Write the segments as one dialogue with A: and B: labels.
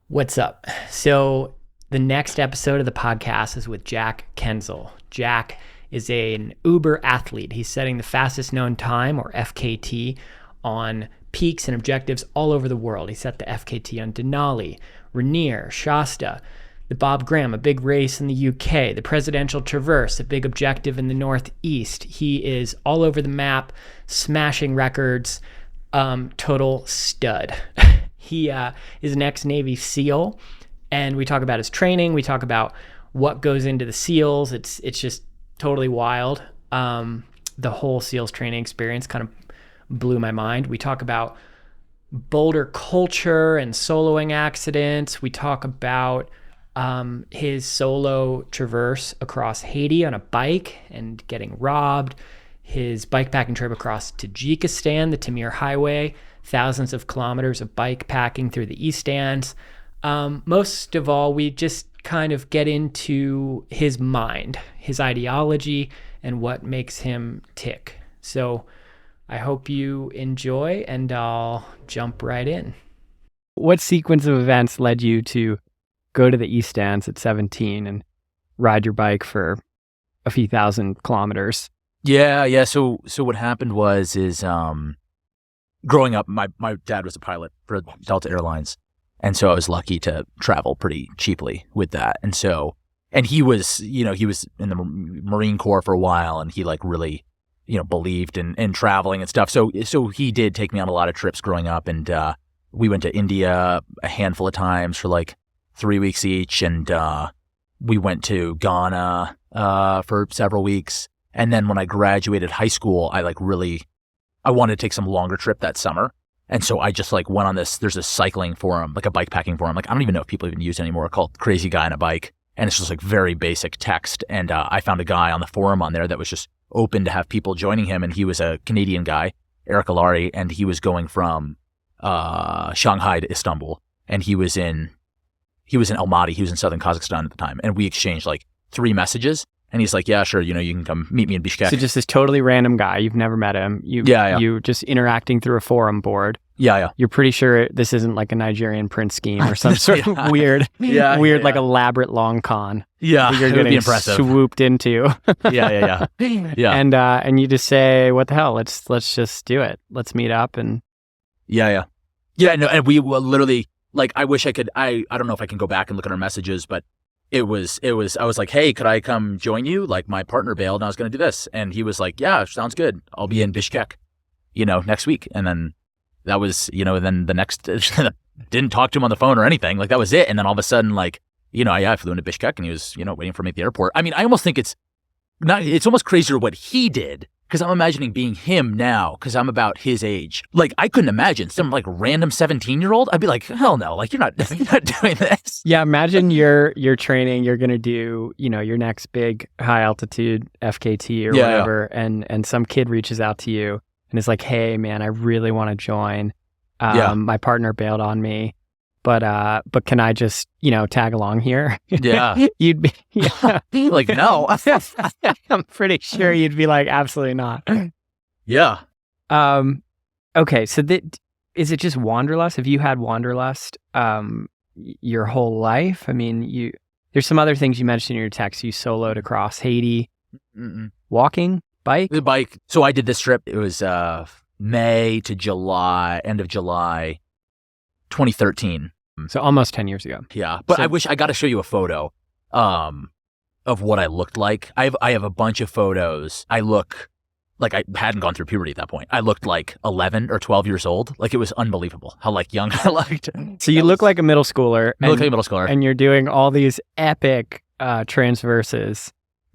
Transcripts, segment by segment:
A: What's up? So the next episode of the podcast is with Jack Kuenzle. Jack is an Uber athlete. He's setting the fastest known time, or FKT, on peaks and objectives all over the world. He set the FKT on Denali, Rainier, Shasta, the Bob Graham, a big race in the UK, the Presidential Traverse, a big objective in the Northeast. He is all over the map, smashing records, total stud. He is an ex-Navy SEAL, and we talk about his training. We talk about what goes into the SEALs. It's just totally wild. The whole SEALs training experience kind of blew my mind. We talk about boulder culture and soloing accidents. We talk about his solo traverse across Haiti on a bike and getting robbed, his bikepacking trip across Tajikistan, the Tamir Highway, thousands of kilometers of bike packing through the East Andes. Most of all, we just kind of get into his mind, his ideology, and what makes him tick. So I hope you enjoy, and I'll jump right in. What sequence of events led you to go to the East Andes at 17 and ride your bike for a few thousand kilometers?
B: Yeah. So what happened is growing up, my dad was a pilot for Delta Airlines, and so I was lucky to travel pretty cheaply with that. And he was in the Marine Corps for a while, and he really, believed in traveling and stuff. So he did take me on a lot of trips growing up, and we went to India a handful of times for 3 weeks each, and we went to Ghana for several weeks. And then when I graduated high school, I wanted to take some longer trip that summer. And so I just went on there's a cycling forum, a bike packing forum. I don't even know if people even use it anymore, called Crazy Guy on a Bike. And it's just very basic text. And I found a guy on the forum on there that was just open to have people joining him. And he was a Canadian guy, Eric Alari, and he was going from Shanghai to Istanbul. And he was in Almaty. He was in southern Kazakhstan at the time. And we exchanged 3 messages. And he's like, yeah, sure, you can come meet me in Bishkek.
A: So just this totally random guy. You've never met him. You just interacting through a forum board.
B: Yeah.
A: You're pretty sure this isn't a Nigerian prince scheme or some sort of weird, elaborate long con.
B: Yeah,
A: that you're
B: it would be impressive.
A: Swooped into.
B: Yeah.
A: And you just say, what the hell? Let's just do it. Let's meet up and.
B: Yeah. No, and we will literally I wish I could. I don't know if I can go back and look at our messages, but. It was, I was like, hey, could I come join you? My partner bailed and I was going to do this. And he was like, yeah, sounds good. I'll be in Bishkek, next week. And then that was, then the next, didn't talk to him on the phone or anything. That was it. And then all of a sudden, I flew into Bishkek and he was, waiting for me at the airport. I mean, I almost think it's almost crazier what he did. Because I'm imagining being him now, because I'm about his age. I couldn't imagine some random 17-year-old. I'd be like, hell no, you're not doing this.
A: Yeah, imagine you're training, you're gonna do, your next big high altitude FKT or whatever, and some kid reaches out to you and is like, hey man, I really want to join. My partner bailed on me. But can I just, tag along here?
B: Yeah.
A: You'd be
B: no.
A: I'm pretty sure you'd be like, absolutely not.
B: Yeah.
A: Okay. So is it just wanderlust? Have you had wanderlust your whole life? I mean, there's some other things you mentioned in your text. You soloed across Haiti. Walking, bike?
B: The bike. So I did this trip. It was May to July, end of July, 2013.
A: So almost 10 years ago.
B: Yeah. But I wish I got to show you a photo of what I looked like. I have a bunch of photos. I look like I hadn't gone through puberty at that point. I looked 11 or 12 years old. It was unbelievable how young I looked.
A: So you look like a middle schooler.
B: I look like a middle schooler.
A: And you're doing all these epic transverses.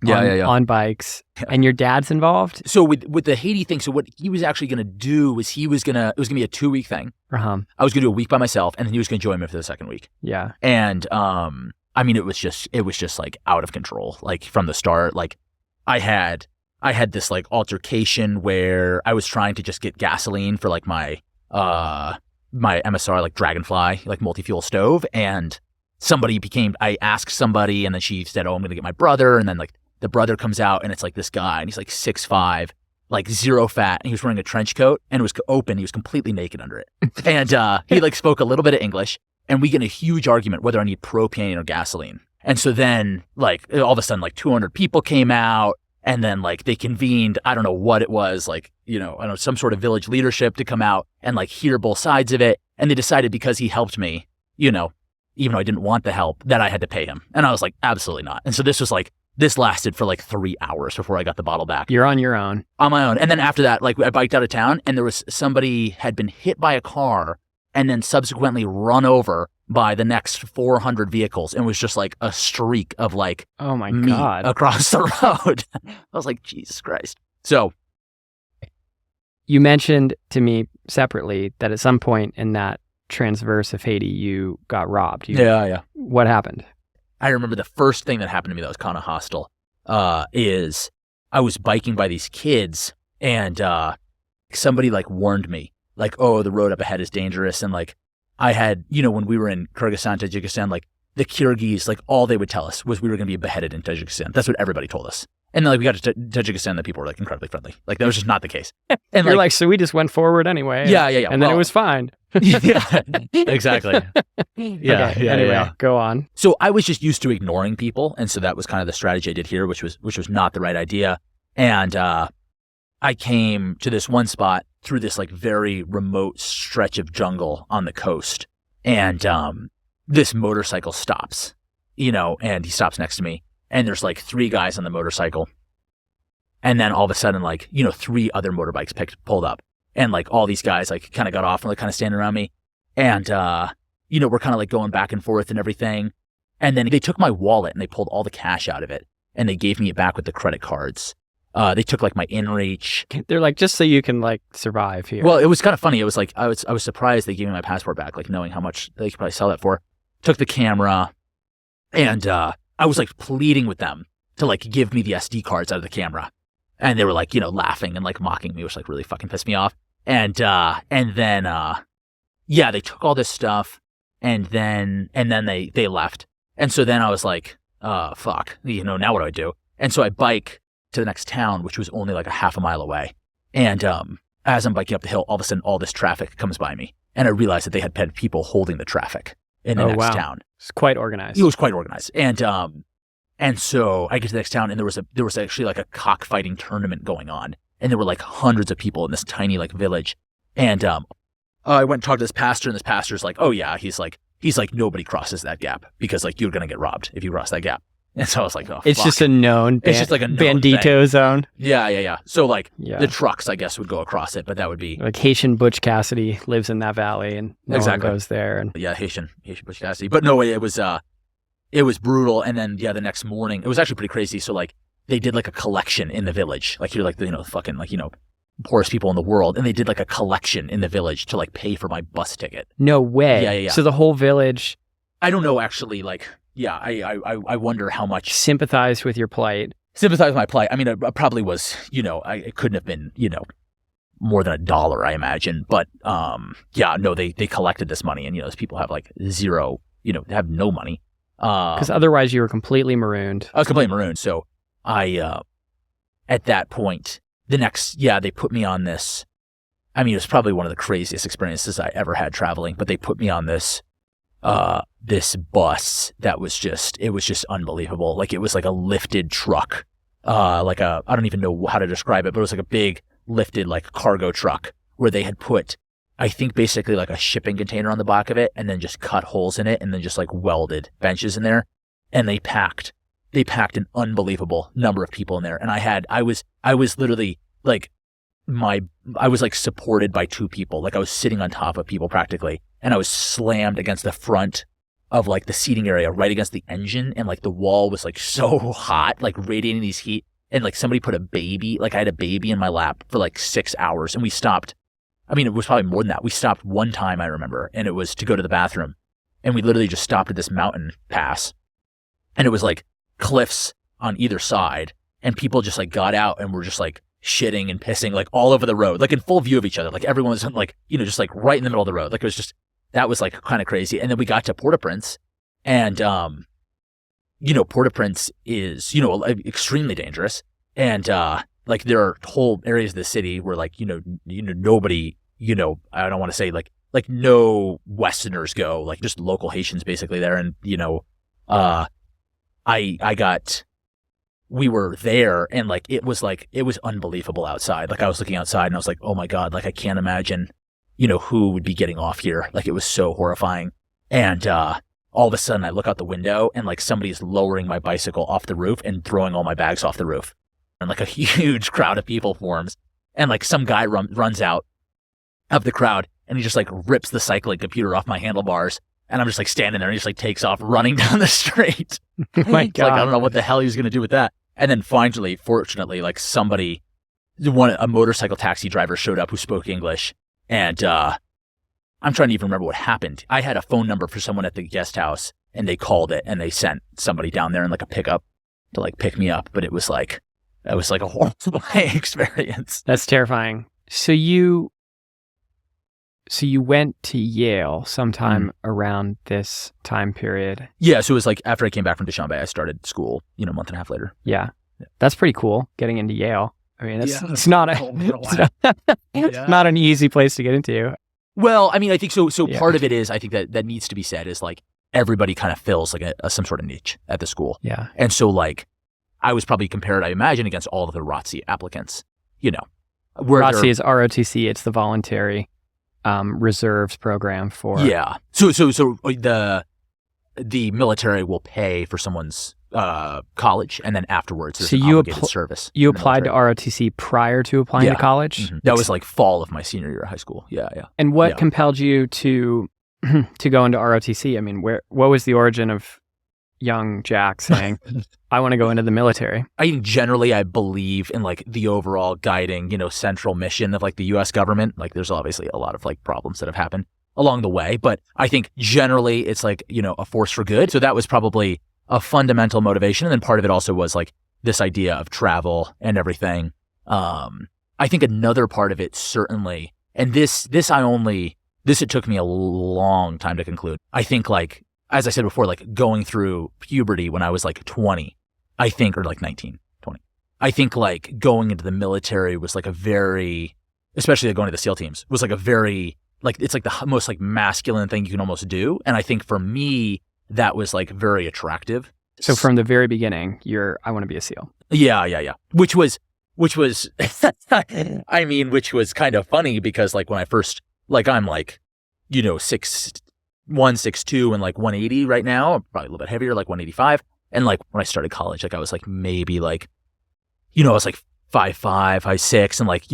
A: On bikes. Yeah. And your dad's involved?
B: So with the Haiti thing, so what he was actually going to do was it was going to be a 2-week thing.
A: Uh-huh.
B: I was going to do a week by myself, and then he was going to join me for the second week.
A: Yeah.
B: And I mean, it was just out of control. From the start, I had this altercation where I was trying to just get gasoline for my MSR Dragonfly multi-fuel stove, and I asked somebody, and then she said, oh, I'm going to get my brother, and then the brother comes out, and it's this guy, and he's 6'5", zero fat, and he was wearing a trench coat, and it was open. He was completely naked under it. And he spoke a little bit of English, and we get in a huge argument whether I need propane or gasoline. And so then like all of a sudden like 200 people came out, and then like they convened, I don't know what it was, like, I don't know, some sort of village leadership to come out and like hear both sides of it. And they decided because he helped me, even though I didn't want the help, that I had to pay him. And I was like, absolutely not. And so this lasted for like 3 hours before I got the bottle back.
A: You're on your own.
B: On my own. And then after that, like I biked out of town, and there was somebody had been hit by a car and then subsequently run over by the next 400 vehicles, and was just like a streak of like,
A: oh my
B: meat
A: God,
B: across the road. I was like, Jesus Christ. So
A: you mentioned to me separately that at some point in that transverse of Haiti, you got robbed.
B: Yeah.
A: What happened?
B: I remember the first thing that happened to me that was kind of hostile is I was biking by these kids, and somebody like warned me, like, oh, the road up ahead is dangerous. And like I had, when we were in Kyrgyzstan, Tajikistan, like the Kyrgyz, like all they would tell us was we were going to be beheaded in Tajikistan. That's what everybody told us. And then like we got to Tajikistan, the people were like incredibly friendly. Like that was just not the case. And
A: you're like, so we just went forward anyway.
B: Yeah.
A: And then it was fine.
B: Yeah, exactly. Yeah.
A: Okay, anyway, go on.
B: So I was just used to ignoring people. And so that was kind of the strategy I did here, which was not the right idea. And I came to this one spot through this like very remote stretch of jungle on the coast. And this motorcycle stops, and he stops next to me. And there's like 3 guys on the motorcycle. And then all of a sudden, like, 3 other motorbikes pulled up. And like all these guys like kind of got off and like kind of standing around me. And, we're kind of like going back and forth and everything. And then they took my wallet and they pulled all the cash out of it. And they gave me it back with the credit cards. They took like my InReach.
A: They're like, just so you can like survive here.
B: Well, it was kind of funny. It was like, I was surprised they gave me my passport back, like knowing how much they could probably sell that for. Took the camera, and I was like pleading with them to like give me the SD cards out of the camera. And they were like, laughing and like mocking me, which like really fucking pissed me off. And then they took all this stuff, and then they left. And so then I was like, fuck, now what do I do? And so I bike to the next town, which was only like a half a mile away. And as I'm biking up the hill, all of a sudden all this traffic comes by me. And I realized that they had people holding the traffic in the next town.
A: It's quite organized.
B: It was quite organized. And so I get to the next town, and there was actually like a cockfighting tournament going on. And there were like hundreds of people in this tiny like village. And I went and talked to this pastor, and this pastor's like, oh yeah, he's like nobody crosses that gap because like you're gonna get robbed if you cross that gap. And so I was like, oh,
A: it's
B: fuck.
A: just a known.
B: It's just like a known
A: bandito
B: thing.
A: Zone.
B: Yeah. So like the trucks, I guess, would go across it, but that would be
A: like Haitian Butch Cassidy lives in that valley, and no one goes there. And
B: yeah, Haitian Butch Cassidy. But no, it was brutal. And then the next morning, it was actually pretty crazy. So like they did like a collection in the village, like you're like the fucking like poorest people in the world, and they did like a collection in the village to like pay for my bus ticket.
A: No way.
B: Yeah.
A: So the whole village.
B: I don't know actually. Like I wonder how much
A: sympathized with your plight.
B: Sympathized with my plight. I mean, it probably was it couldn't have been more than $1, I imagine. But they collected this money, and those people have like zero, they have no money.
A: Because otherwise you were completely marooned.
B: I was completely marooned. So I, at that point, they put me on this. I mean, it was probably one of the craziest experiences I ever had traveling, but they put me on this bus that was just unbelievable. Like it was like a lifted truck, I don't even know how to describe it, but it was like a big lifted like cargo truck where they had put, I think basically like a shipping container on the back of it, and then just cut holes in it, and then just like welded benches in there. And they packed an unbelievable number of people in there. And I was literally like, I was like supported by 2 people. Like I was sitting on top of people practically, and I was slammed against the front of like the seating area right against the engine. And like the wall was like so hot, like radiating these heat. And like somebody put I had a baby in my lap for like 6 hours, and we stopped. I mean, it was probably more than that. We stopped one time, I remember, and it was to go to the bathroom. And we literally just stopped at this mountain pass, and it was like cliffs on either side, and people just like got out and were just like shitting and pissing like all over the road, like in full view of each other. Like everyone was like, just like right in the middle of the road. Like it was just, that was like kind of crazy. And then we got to Port-au-Prince, and, Port-au-Prince is, extremely dangerous. And, like there are whole areas of the city where like, nobody, I don't want to say like like no Westerners go, like just local Haitians basically there. And, we were there and like it was unbelievable outside. Like I was looking outside and I was like, oh my God, like I can't imagine, who would be getting off here. Like it was so horrifying. And all of a sudden I look out the window and like somebody's lowering my bicycle off the roof and throwing all my bags off the roof. And like a huge crowd of people forms. And like some guy runs out of the crowd and he just like rips the cycling computer off my handlebars. And I'm just like standing there and he just like takes off running down the street.
A: Oh my God.
B: Like I don't know what the hell he was going to do with that. And then finally, fortunately, like a motorcycle taxi driver showed up who spoke English. And I'm trying to even remember what happened. I had a phone number for someone at the guest house and they called it and they sent somebody down there in like a pickup to like pick me up. But it was like a horrible experience.
A: That's terrifying. So you went to Yale sometime around this time period.
B: Yeah, so it was like after I came back from Dushanbe, I started school, a month and a half later.
A: Yeah. That's pretty cool, getting into Yale. I mean, it's not an easy place to get into.
B: Well, I mean, I think so part of it is, I think that needs to be said is like everybody kind of fills like some sort of niche at the school.
A: Yeah.
B: And so like I was probably compared, I imagine, against all of the ROTC applicants,
A: ROTC is ROTC, it's the voluntary reserves program for.
B: Yeah. So the military will pay for someone's college, and then afterwards there's obligated service.
A: You applied to ROTC prior to applying to college?
B: Mm-hmm. That was like fall of my senior year of high school. Yeah.
A: And what compelled you to go into ROTC? I mean, what was the origin of young Jack saying, I want to go into the military?
B: I think generally I believe in like the overall guiding, central mission of like the U.S. government. Like there's obviously a lot of like problems that have happened along the way, but I think generally it's like, a force for good. So that was probably a fundamental motivation. And then part of it also was like this idea of travel and everything. I think another part of it certainly, and this it took me a long time to conclude. I think like, as I said before, like going through puberty when I was like 20, I think, or like 19, 20. I think like going into the military was like a very, especially like going to the SEAL teams, was like a very, like, it's like the most like masculine thing you can almost do. And I think for me, that was like very attractive.
A: So from the very beginning, I want to be a SEAL.
B: Yeah. Which was, I mean, which was kind of funny because like when I first, like I'm like, 6'1", 6'2", and like 180 right now. I'm probably a little bit heavier, like 185. And like when I started college, like I was like maybe like, I was like 5'5", 5'6", and like,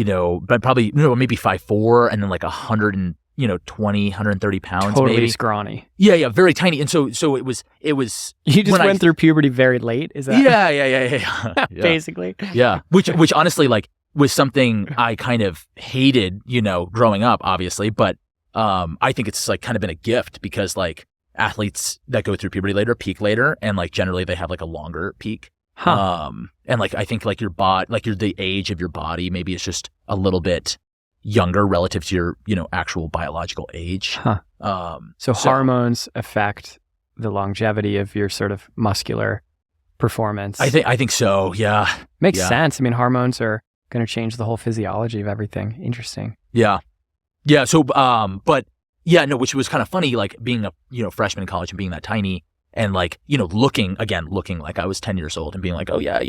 B: but probably, maybe 5'4", and then like 120, 130 pounds,
A: totally
B: maybe.
A: Scrawny.
B: Yeah, very tiny. And so it was.
A: You just went through puberty very late, is that?
B: Yeah.
A: Basically.
B: Yeah, which honestly like was something I kind of hated, growing up, obviously, but I think it's like kind of been a gift because like athletes that go through puberty later peak later, and like generally they have like a longer peak. And like I think like your body, like the age of your body maybe is just a little bit younger relative to your actual biological age.
A: So hormones affect the longevity of your sort of muscular performance.
B: I think so. Yeah,
A: makes sense. I mean, hormones are going to change the whole physiology of everything. Interesting.
B: Yeah. So but yeah, no, which was kind of funny, like being a freshman in college and being that tiny. And like, looking like I was 10 years old and being like, oh yeah,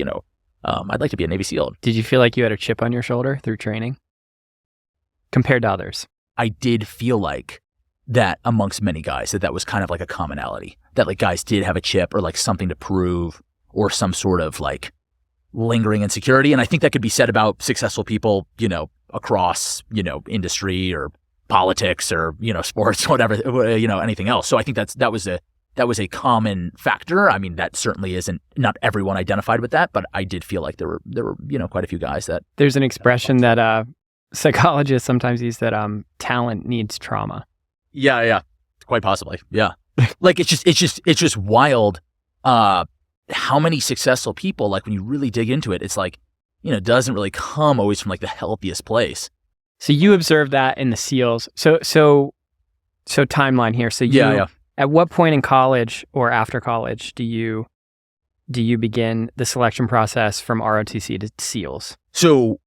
B: I'd like to be a Navy SEAL.
A: Did you feel like you had a chip on your shoulder through training compared to others?
B: I did feel like that amongst many guys, that was kind of like a commonality, that like guys did have a chip or like something to prove or some sort of like lingering insecurity. And I think that could be said about successful people, across, industry or politics or, sports, whatever, anything else. So I think that was a common factor. I mean, that certainly not everyone identified with that, but I did feel like there were quite a few guys that. There's
A: an expression that psychologists sometimes use that talent needs trauma.
B: Yeah, quite possibly. Yeah, like it's just wild. How many successful people, like when you really dig into it, it's like doesn't really come always from like the healthiest place.
A: So you observed that in the SEALs. So timeline here. So
B: yeah.
A: At what point in college or after college do you begin the selection process from ROTC to SEALs?
B: So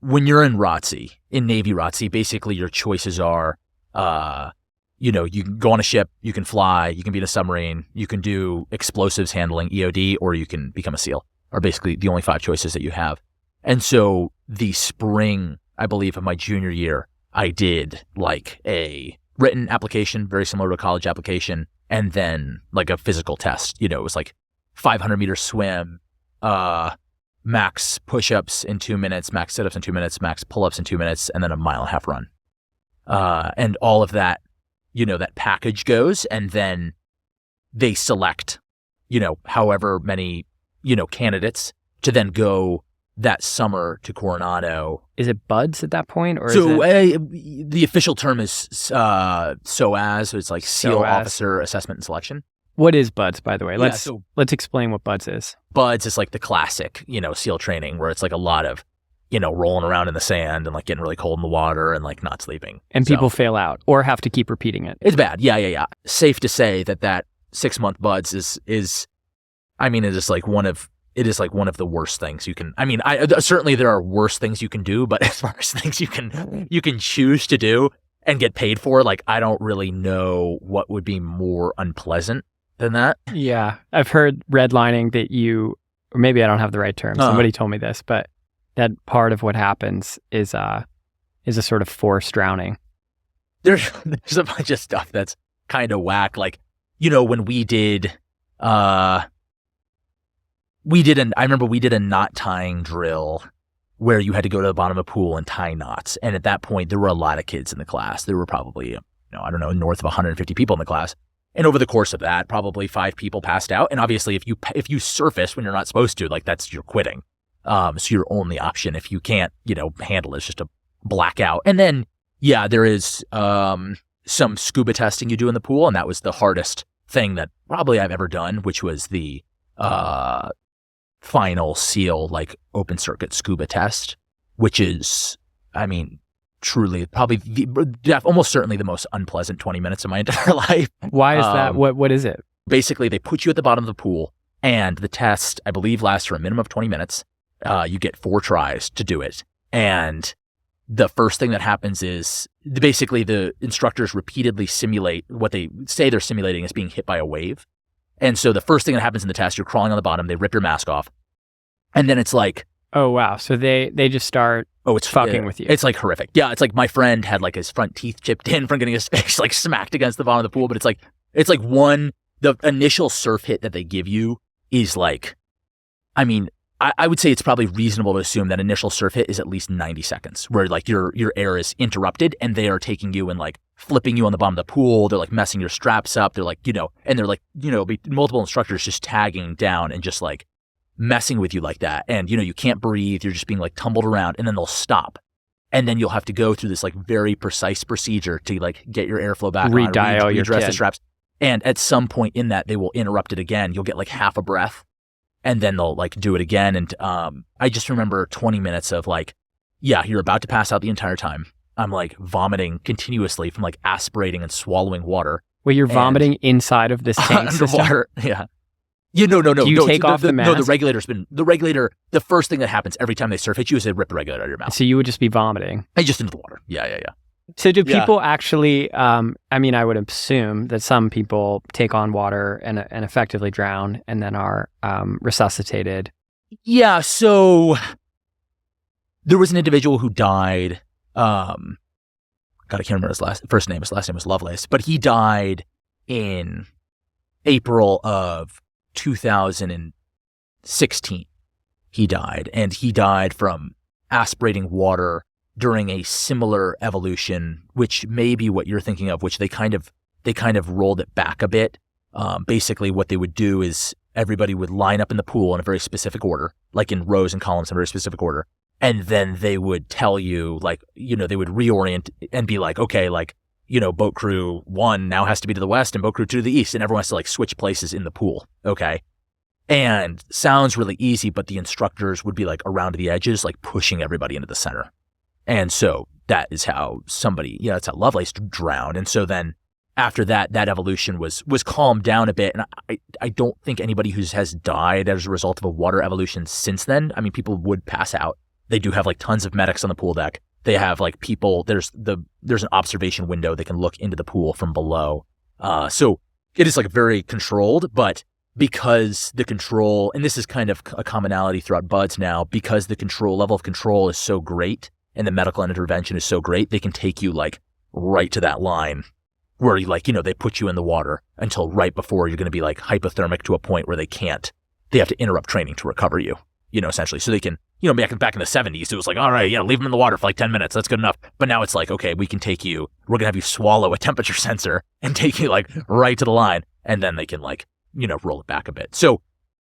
B: when you're in ROTC, in Navy ROTC, basically your choices are You can go on a ship, you can fly, you can be in a submarine, you can do explosives handling, EOD, or you can become a SEAL, are basically the only 5 choices that you have. And so the spring, I believe, of my junior year, I did like a written application, very similar to a college application, and then like a physical test. It was like 500-meter swim, max push-ups in 2 minutes, max sit-ups in 2 minutes, max pull-ups in 2 minutes, and then a 1.5 mile run. And all of that, that package goes, and then they select, however many, candidates to then go that summer to Coronado.
A: Is it buds at that point? Or
B: so
A: is
B: the official term is SOAS, so it's like SEAL
A: SOAS.
B: Officer Assessment and Selection.
A: What is buds, by the way?
B: Yeah,
A: Let's explain what buds is.
B: Buds is like the classic, SEAL training where it's like a lot of, rolling around in the sand and like getting really cold in the water and like not sleeping.
A: And people fail out or have to keep repeating it.
B: It's bad. Yeah. Safe to say that 6-month buds is it is like one of the worst things you can. Certainly there are worse things you can do, but as far as things you can choose to do and get paid for, like I don't really know what would be more unpleasant than that.
A: Yeah, I've heard redlining that or maybe I don't have the right term. Somebody told me this, but that part of what happens is a sort of forced drowning.
B: There's a bunch of stuff that's kind of whack. Like, when we did, I remember we did a knot tying drill where you had to go to the bottom of a pool and tie knots. And at that point, there were a lot of kids in the class. There were probably, north of 150 people in the class. And over the course of that, probably 5 people passed out. And obviously, if you surface when you're not supposed to, like you're quitting. So your only option, if you can't, handle it, is just to black out. And then, yeah, there is some scuba testing you do in the pool. And that was the hardest thing that probably I've ever done, which was the final SEAL, like open circuit scuba test, which is, truly probably almost certainly the most unpleasant 20 minutes of my entire life.
A: Why is that? What is it?
B: Basically, they put you at the bottom of the pool, and the test, I believe, lasts for a minimum of 20 minutes. You get 4 tries to do it. And the first thing that happens is basically the instructors repeatedly simulate what they say they're simulating as being hit by a wave. And so the first thing that happens in the test, you're crawling on the bottom, they rip your mask off. And then it's like,
A: oh, wow. So they just start
B: it's
A: fucking with you.
B: It's like horrific. Yeah, it's like my friend had like his front teeth chipped in from getting his face like smacked against the bottom of the pool. But it's like the initial surf hit that they give you is like, I would say it's probably reasonable to assume that initial surf hit is at least 90 seconds where like your air is interrupted and they are taking you and like flipping you on the bottom of the pool. They're like messing your straps up. They're like, and they're like, multiple instructors just tagging down and just like messing with you like that. And, you can't breathe. You're just being like tumbled around and then they'll stop. And then you'll have to go through this like very precise procedure to like get your airflow back
A: Redial
B: on,
A: your
B: redress
A: kid.
B: the straps. And at some point in that, they will interrupt it again. You'll get like half a breath. And then they'll like do it again. And I just remember 20 minutes of like, yeah, you're about to pass out the entire time. I'm like vomiting continuously from like aspirating and swallowing water.
A: Well, you're vomiting inside of this tank system?
B: Underwater, yeah. No.
A: Do you take off the mask?
B: No, the first thing that happens every time they surf hit you is they rip the regulator out of your mouth.
A: So you would just be vomiting?
B: Just into the water. Yeah.
A: So do people actually, I would assume that some people take on water and effectively drown and then are resuscitated.
B: Yeah, so there was an individual who died. God, I can't remember his first name. His last name was Lovelace. But he died in April of 2016. He died. And he died from aspirating water during a similar evolution, which may be what you're thinking of, which they kind of rolled it back a bit. Basically, what they would do is everybody would line up in the pool in a very specific order, like in rows and columns in a very specific order. And then they would tell you, like, they would reorient and be like, okay, like, boat crew 1 now has to be to the west and boat crew 2 to the east. And everyone has to like switch places in the pool. Okay. And sounds really easy, but the instructors would be like around the edges, like pushing everybody into the center. And so that is how that's how Lovelace drowned. And so then after that evolution was calmed down a bit. And I don't think anybody who has died as a result of a water evolution since then, people would pass out. They do have like tons of medics on the pool deck. They have like people, there's an observation window they can look into the pool from below. So it is like very controlled, but because the control, and this is kind of a commonality throughout buds now, because the control level of control is so great and the medical intervention is so great, they can take you like right to that line where you like, they put you in the water until right before you're going to be like hypothermic to a point where they have to interrupt training to recover you, essentially. So they can, back in the 70s, it was like, all right, leave them in the water for like 10 minutes. That's good enough. But now it's like, okay, we're going to have you swallow a temperature sensor and take you like right to the line. And then they can like, roll it back a bit. So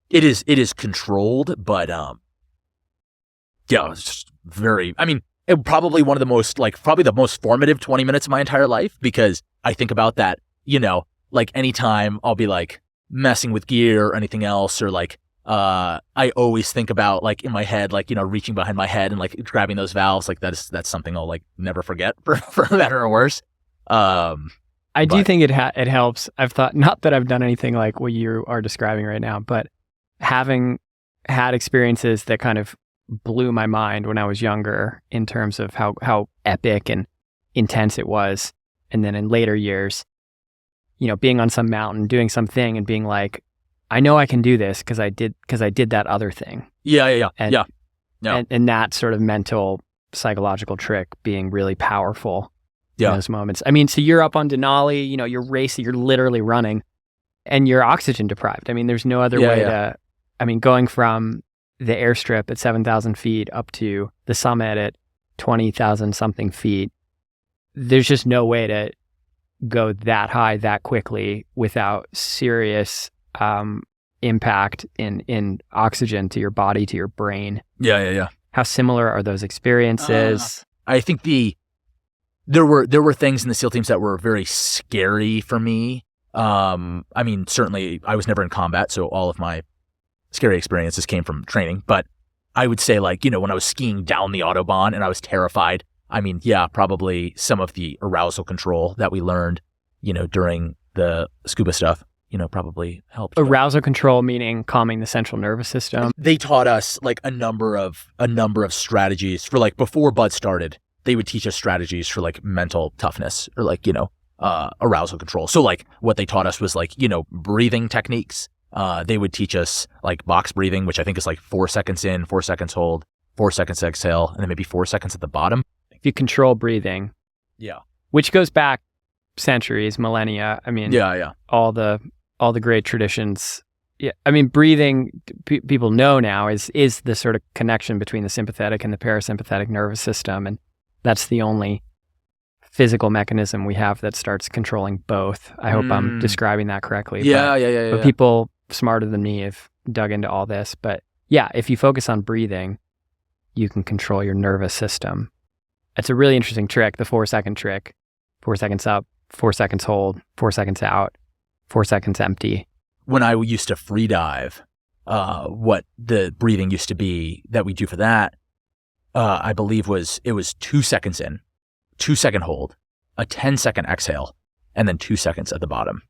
B: it is controlled, but, it's just very, probably one of the most, probably the most formative 20 minutes of my entire life, because I think about that, like anytime I'll be like messing with gear or anything else, or like, I always think about like in my head, like, reaching behind my head and like grabbing those valves. Like that's something I'll like never forget for better or worse.
A: I do think it helps. I've thought, not that I've done anything like what you are describing right now, but having had experiences that kind of blew my mind when I was younger in terms of how epic and intense it was. And then in later years, being on some mountain, doing something and being like, I know I can do this because I did that other thing.
B: Yeah.
A: And that sort of mental psychological trick being really powerful. In those moments. So you're up on Denali, you're racing, you're literally running, and you're oxygen deprived. There's no other way to, going from the airstrip at 7,000 feet up to the summit at 20,000 something feet, there's just no way to go that high that quickly without serious impact in oxygen to your body, to your brain.
B: Yeah.
A: How similar are those experiences?
B: I think there were things in the SEAL teams that were very scary for me. Certainly I was never in combat, so all of my scary experiences came from training. But I would say like, when I was skiing down the Autobahn and I was terrified, probably some of the arousal control that we learned, during the scuba stuff, probably helped.
A: Arousal control meaning calming the central nervous system.
B: They taught us like a number of strategies for like before Bud started. They would teach us strategies for like mental toughness or like, arousal control. So like what they taught us was like, breathing techniques. They would teach us like box breathing, which I think is like 4 seconds in, 4 seconds hold, 4 seconds exhale, and then maybe 4 seconds at the bottom.
A: If you control breathing.
B: Yeah.
A: Which goes back centuries, millennia. All the great traditions. Yeah. Breathing, people know now is the sort of connection between the sympathetic and the parasympathetic nervous system. And that's the only physical mechanism we have that starts controlling both. I hope I'm describing that correctly. But people smarter than me have dug into all this. But yeah, if you focus on breathing, you can control your nervous system. It's a really interesting trick, the 4-second trick. 4 seconds up, 4 seconds hold, 4 seconds out, 4 seconds empty.
B: When I used to free dive, what the breathing used to be that we do for that, I believe it was 2 seconds in, 2 second hold, a 10-second exhale, and then 2 seconds at the bottom.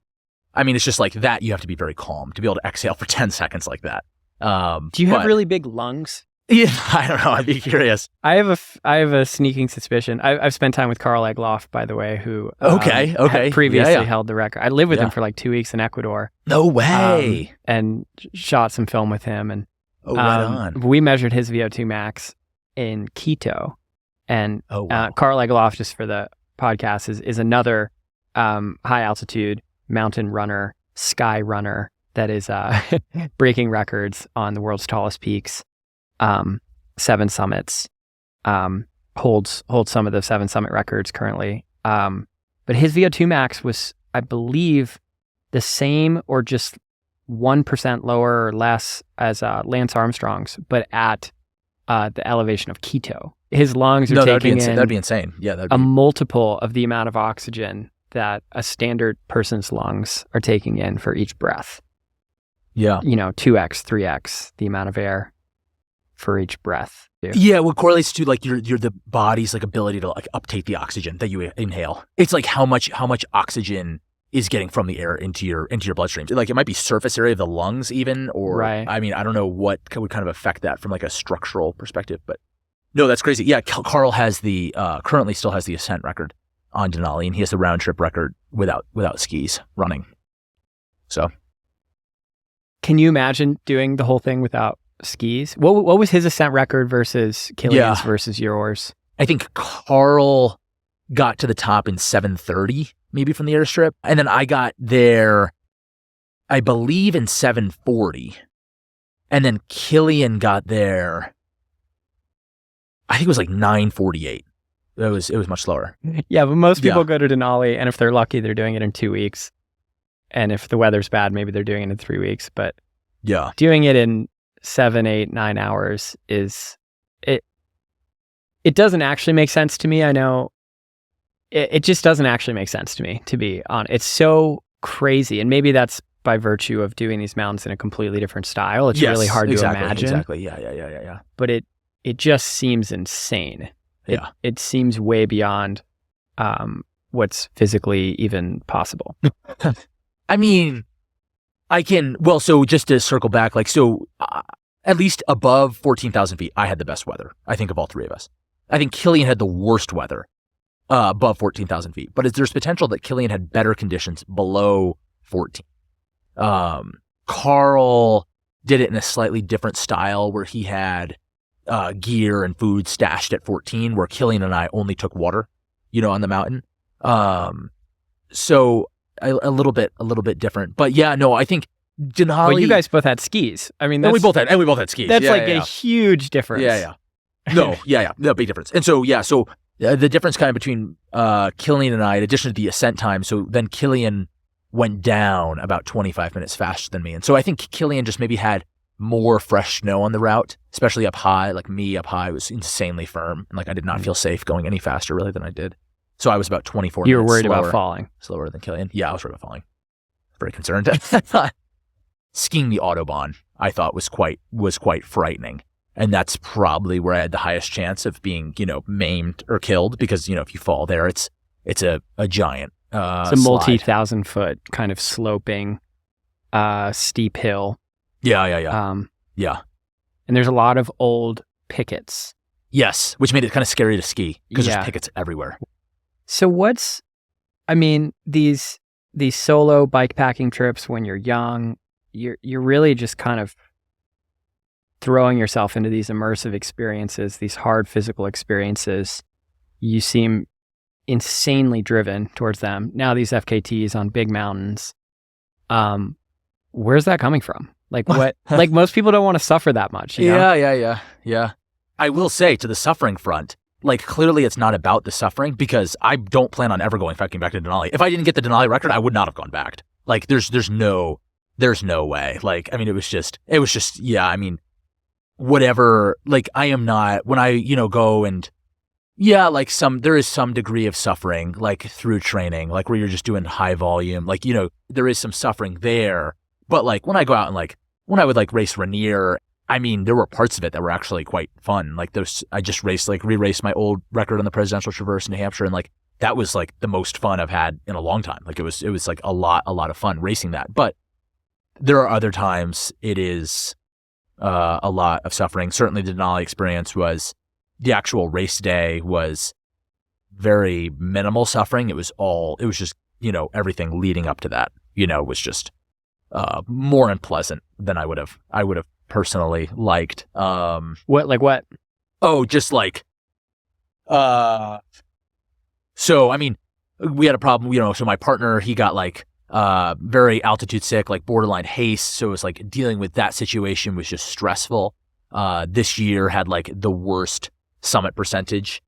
B: It's just like that. You have to be very calm to be able to exhale for 10 seconds like that.
A: Do you have really big lungs?
B: Yeah, I don't know. I'd be curious.
A: I have a sneaking suspicion. I've spent time with Carl Egloff, by the way, who
B: had
A: previously held the record. I lived with him for like 2 weeks in Ecuador.
B: No way.
A: And shot some film with him. And
B: right on.
A: We measured his VO2 max in Quito. And Carl Egloff, just for the podcast, is another high altitude mountain runner, sky runner that is breaking records on the world's tallest peaks. 7 summits, holds some of the 7 summit records currently. But his VO2 max was, I believe, the same or just 1% lower or less as Lance Armstrong's, but at the elevation of Quito. His lungs are taking in
B: that'd be insane. Yeah, that'd be
A: a multiple of the amount of oxygen that a standard person's lungs are taking in for each breath.
B: Yeah.
A: 2x, 3x the amount of air for each breath.
B: Yeah, what correlates to like your the body's like ability to like uptake the oxygen that you inhale. It's like how much oxygen is getting from the air into your bloodstream. Like it might be surface area of the lungs even, or
A: right.
B: I don't know what would kind of affect that from like a structural perspective, but No, that's crazy. Yeah, Carl has currently still has the ascent record on Denali, and he has the round trip record without skis running. So,
A: can you imagine doing the whole thing without skis? What was his ascent record versus Killian's versus yours?
B: I think Carl got to the top in 7:30, maybe from the airstrip, and then I got there, I believe, in 7:40, and then Killian got there, I think it was like 9:48. It was much slower.
A: Yeah, but most people go to Denali, and if they're lucky, they're doing it in 2 weeks. And if the weather's bad, maybe they're doing it in 3 weeks. But doing it in 7, 8, 9 hours it doesn't actually make sense to me. I know it just doesn't actually make sense to me, to be honest. It's so crazy, and maybe that's by virtue of doing these mountains in a completely different style. It's really hard to imagine.
B: Exactly. Yeah.
A: But it just seems insane. It seems way beyond what's physically even possible.
B: I mean, so just to circle back, at least above 14,000 feet, I had the best weather, I think, of all three of us. I think Killian had the worst weather above 14,000 feet, but there's potential that Killian had better conditions below 14. Carl did it in a slightly different style where he had gear and food stashed at 14, where Killian and I only took water, on the mountain. So a little bit different, but I think Denali.
A: But you guys both had skis. I mean,
B: we both had skis.
A: That's a huge difference.
B: Yeah. No, no, big difference. And so the difference kind of between Killian and I, in addition to the ascent time. So then Killian went down about 25 minutes faster than me, and so I think Killian just maybe had more fresh snow on the route, especially up high. Like me up high was insanely firm, and I did not feel safe going any faster really than I did. So I was about 24 minutes
A: You were worried about falling.
B: Slower than Killian. Yeah, I was worried about falling. Very concerned. Skiing the Autobahn, I thought was quite frightening. And that's probably where I had the highest chance of being, maimed or killed, because, if you fall there, it's a giant
A: it's a multi-thousand foot kind of sloping steep hill.
B: Yeah.
A: And there's a lot of old pickets.
B: Yes, which made it kind of scary to ski because there's pickets everywhere.
A: So these solo bikepacking trips when you're young, you're really just kind of throwing yourself into these immersive experiences, these hard physical experiences. You seem insanely driven towards them. Now these FKTs on big mountains, where's that coming from? What? Most people don't want to suffer that much.
B: Yeah. I will say, to the suffering front, clearly it's not about the suffering, because I don't plan on ever going back to Denali. If I didn't get the Denali record, I would not have gone back. There's no way. It was just, whatever. I am not, when I, go and, there is some degree of suffering, through training, where you're just doing high volume, there is some suffering there. But when I go out and when I would race Rainier, there were parts of it that were actually quite fun. I just re-raced my old record on the Presidential Traverse in New Hampshire, and that was the most fun I've had in a long time. It was a lot of fun racing that. But there are other times it is a lot of suffering. Certainly the Denali experience the actual race day was very minimal suffering. It was just, everything leading up to that, was just more unpleasant than I would have personally liked.
A: What?
B: Oh, just so we had a problem, so my partner, he got very altitude sick, borderline haste. So it was dealing with that situation was just stressful. This year had the worst summit percentage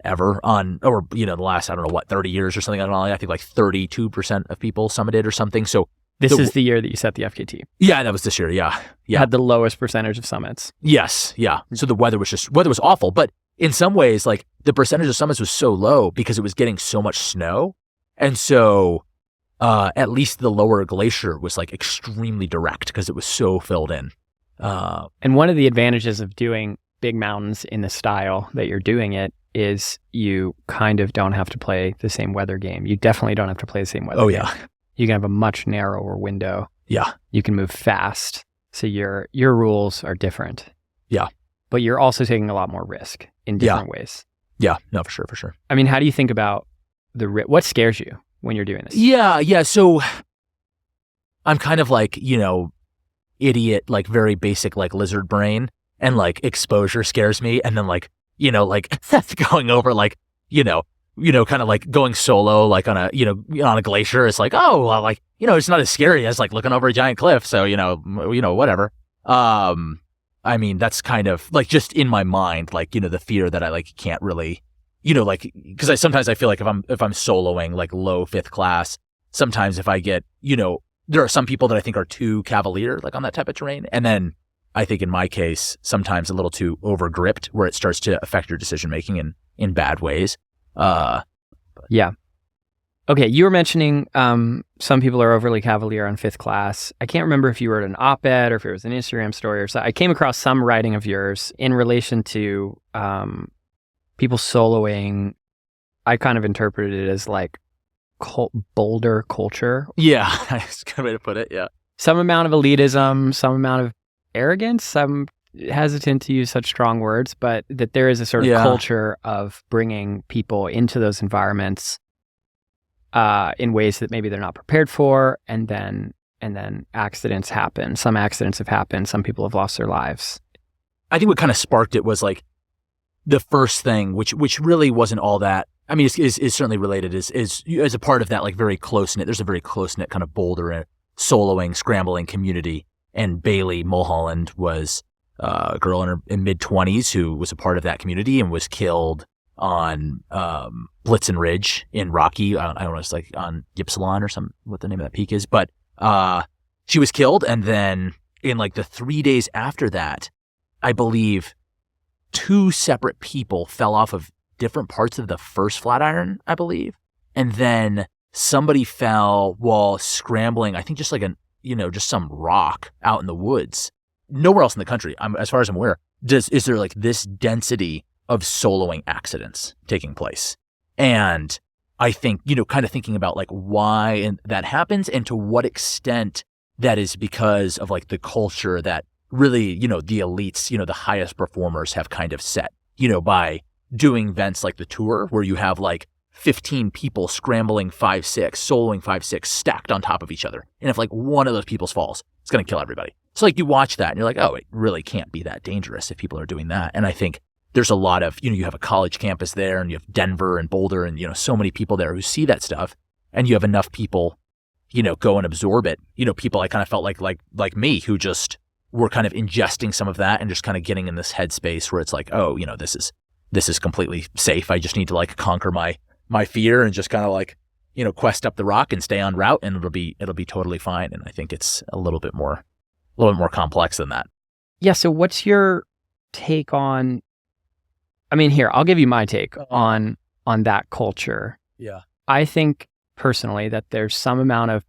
B: ever the last, 30 years or something. I think 32% of people summited or something. So
A: this is the year that you set the FKT.
B: Yeah, that was this year. Yeah.
A: Had the lowest percentage of summits.
B: Yes. Yeah. So the weather was awful, but in some ways, the percentage of summits was so low because it was getting so much snow. And so, at least the lower glacier was extremely direct because it was so filled in.
A: And one of the advantages of doing big mountains in the style that you're doing it is you kind of don't have to play the same weather game. You definitely don't have to play the same weather game.
B: Yeah.
A: You can have a much narrower window.
B: Yeah.
A: You can move fast. So your rules are different.
B: Yeah.
A: but you're also taking a lot more risk in different ways.
B: Yeah, no, for sure.
A: I mean, how do you think about what scares you when you're doing this?
B: Yeah. So I'm kind of like, idiot, like very basic, like lizard brain, and like exposure scares me. And then like, like going over like, kind of like going solo, like on a glacier. It's like, oh, well, like, it's not as scary as like looking over a giant cliff. So, whatever. I mean, that's kind of like just in my mind, like, the fear that I like can't really, like, because sometimes I feel like if I'm soloing like low fifth class, sometimes if I get, there are some people that I think are too cavalier, like on that type of terrain. And then I think in my case, sometimes a little too over gripped where it starts to affect your decision making in bad ways.
A: Yeah. Okay. You were mentioning, some people are overly cavalier on fifth class. I can't remember if you wrote an op-ed or if it was an Instagram story or something. I came across some writing of yours in relation to, people soloing. I kind of interpreted it as like boulder culture.
B: Yeah. That's a good way to put it. Yeah.
A: Some amount of elitism, some amount of arrogance. I'm hesitant to use such strong words, but that there is a sort of culture of bringing people into those environments in ways that maybe they're not prepared for, and then accidents happen. Some accidents have happened. Some people have lost their lives.
B: I think what kind of sparked it was like the first thing, which really wasn't all that. I mean, is certainly related. Is as a part of that like very close knit. There's a very close knit kind of Boulder soloing, scrambling community. And Bailey Mulholland was a girl in her mid-20s who was a part of that community and was killed on Blitzen Ridge in Rocky. I don't know, it's like on Ypsilon or some, what the name of that peak is. But she was killed, and then in like the 3 days after that, I believe 2 separate people fell off of different parts of the first Flatiron, I believe. And then somebody fell while scrambling, I think just like just some rock out in the woods. Nowhere else in the country, as far as I'm aware, is there like this density of soloing accidents taking place. And I think, kind of thinking about like why that happens and to what extent that is because of like the culture that really, the elites, the highest performers have kind of set, by doing events like the tour where you have like 15 people scrambling 5-6, soloing 5-6 stacked on top of each other. And if like one of those people's falls, it's going to kill everybody. So like you watch that and you're like, oh, it really can't be that dangerous if people are doing that. And I think there's a lot of, you have a college campus there and you have Denver and Boulder and, so many people there who see that stuff, and you have enough people, go and absorb it. People I kind of felt like me who just were kind of ingesting some of that and just kind of getting in this headspace where it's like, oh, this is completely safe. I just need to like conquer my fear and just kind of like, quest up the rock and stay on route, and it'll be totally fine. And I think it's a little bit more complex than that.
A: Yeah. So what's your take on, I mean, here, I'll give you my take on that culture.
B: Yeah.
A: I think personally that there's some amount of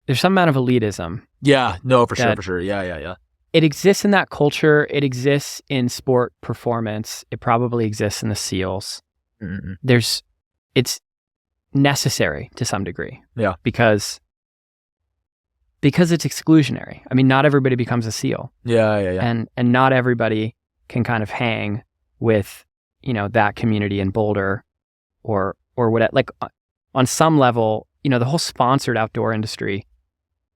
A: elitism.
B: Yeah. No, for sure. Yeah.
A: It exists in that culture. It exists in sport performance. It probably exists in the SEALs.
B: Mm-hmm.
A: It's necessary to some degree.
B: Yeah.
A: Because it's exclusionary. I mean, not everybody becomes a SEAL.
B: Yeah.
A: And not everybody can kind of hang with, that community in Boulder or what, like on some level, the whole sponsored outdoor industry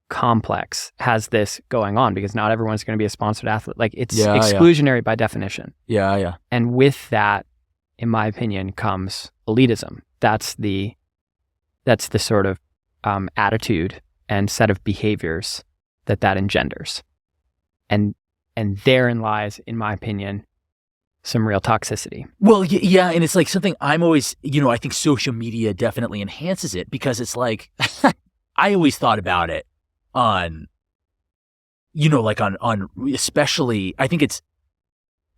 A: complex has this going on because not everyone's going to be a sponsored athlete. Like it's exclusionary by definition.
B: Yeah. And
A: with that, in my opinion, comes elitism. That's the sort of attitude and set of behaviors that engenders. And therein lies, in my opinion, some real toxicity.
B: Well, yeah, and it's like something I'm always, I think social media definitely enhances it because it's like, I always thought about it on, like on especially, I think it's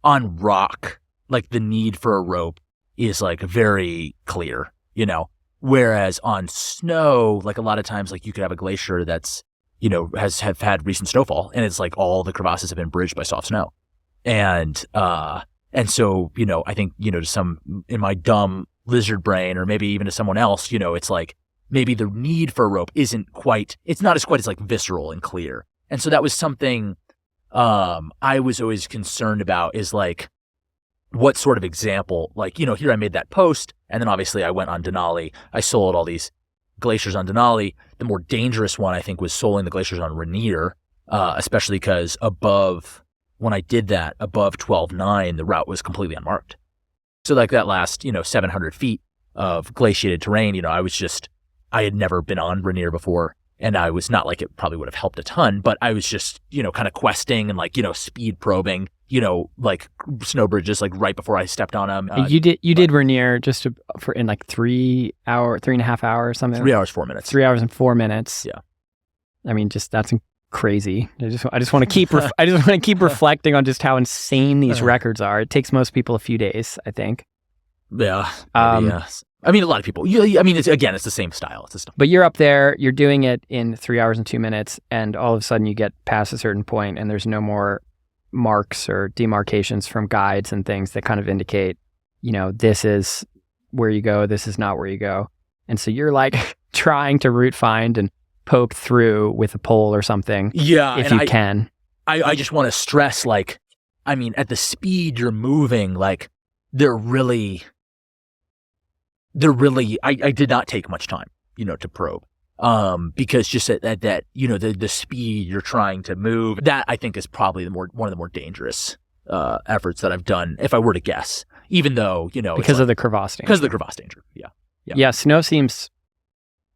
B: on rock, like the need for a rope is like very clear, whereas on snow, like a lot of times, like you could have a glacier that's, have had recent snowfall, and it's like all the crevasses have been bridged by soft snow. And so, I think, to some, in my dumb lizard brain, or maybe even to someone else, it's like, maybe the need for a rope it's not as quite as like visceral and clear. And so that was something I was always concerned about is like, what sort of example, like, here I made that post, and then obviously I went on Denali. I sold all these glaciers on Denali. The more dangerous one, I think, was soling the glaciers on Rainier, especially because when I did that, above 12.9, the route was completely unmarked. So like that last, 700 feet of glaciated terrain, I had never been on Rainier before. And I was not like it probably would have helped a ton, but I was just, kind of questing and like, speed probing, like snow bridges, like right before I stepped on them.
A: You did Rainier for in like 3.5 hours, something.
B: 3 hours, 4 minutes.
A: 3 hours and 4 minutes.
B: Yeah.
A: I mean, that's crazy. I just want to keep reflecting on just how insane these records are. It takes most people a few days, I think.
B: Yeah. Yes. I mean, a lot of people. It's the same style.
A: But you're up there, you're doing it in 3 hours and 2 minutes, and all of a sudden you get past a certain point, and there's no more marks or demarcations from guides and things that kind of indicate, this is where you go, this is not where you go. And so you're like trying to route find and poke through with a pole or something.
B: Yeah,
A: if you can.
B: I just want to stress, like, at the speed you're moving, like, I did not take much time, to probe. Because just at that, the speed you're trying to move, that I think is probably one of the more dangerous efforts that I've done, if I were to guess. Even though,
A: because of the crevasse danger.
B: Because of the crevasse danger, yeah.
A: Yeah, snow seems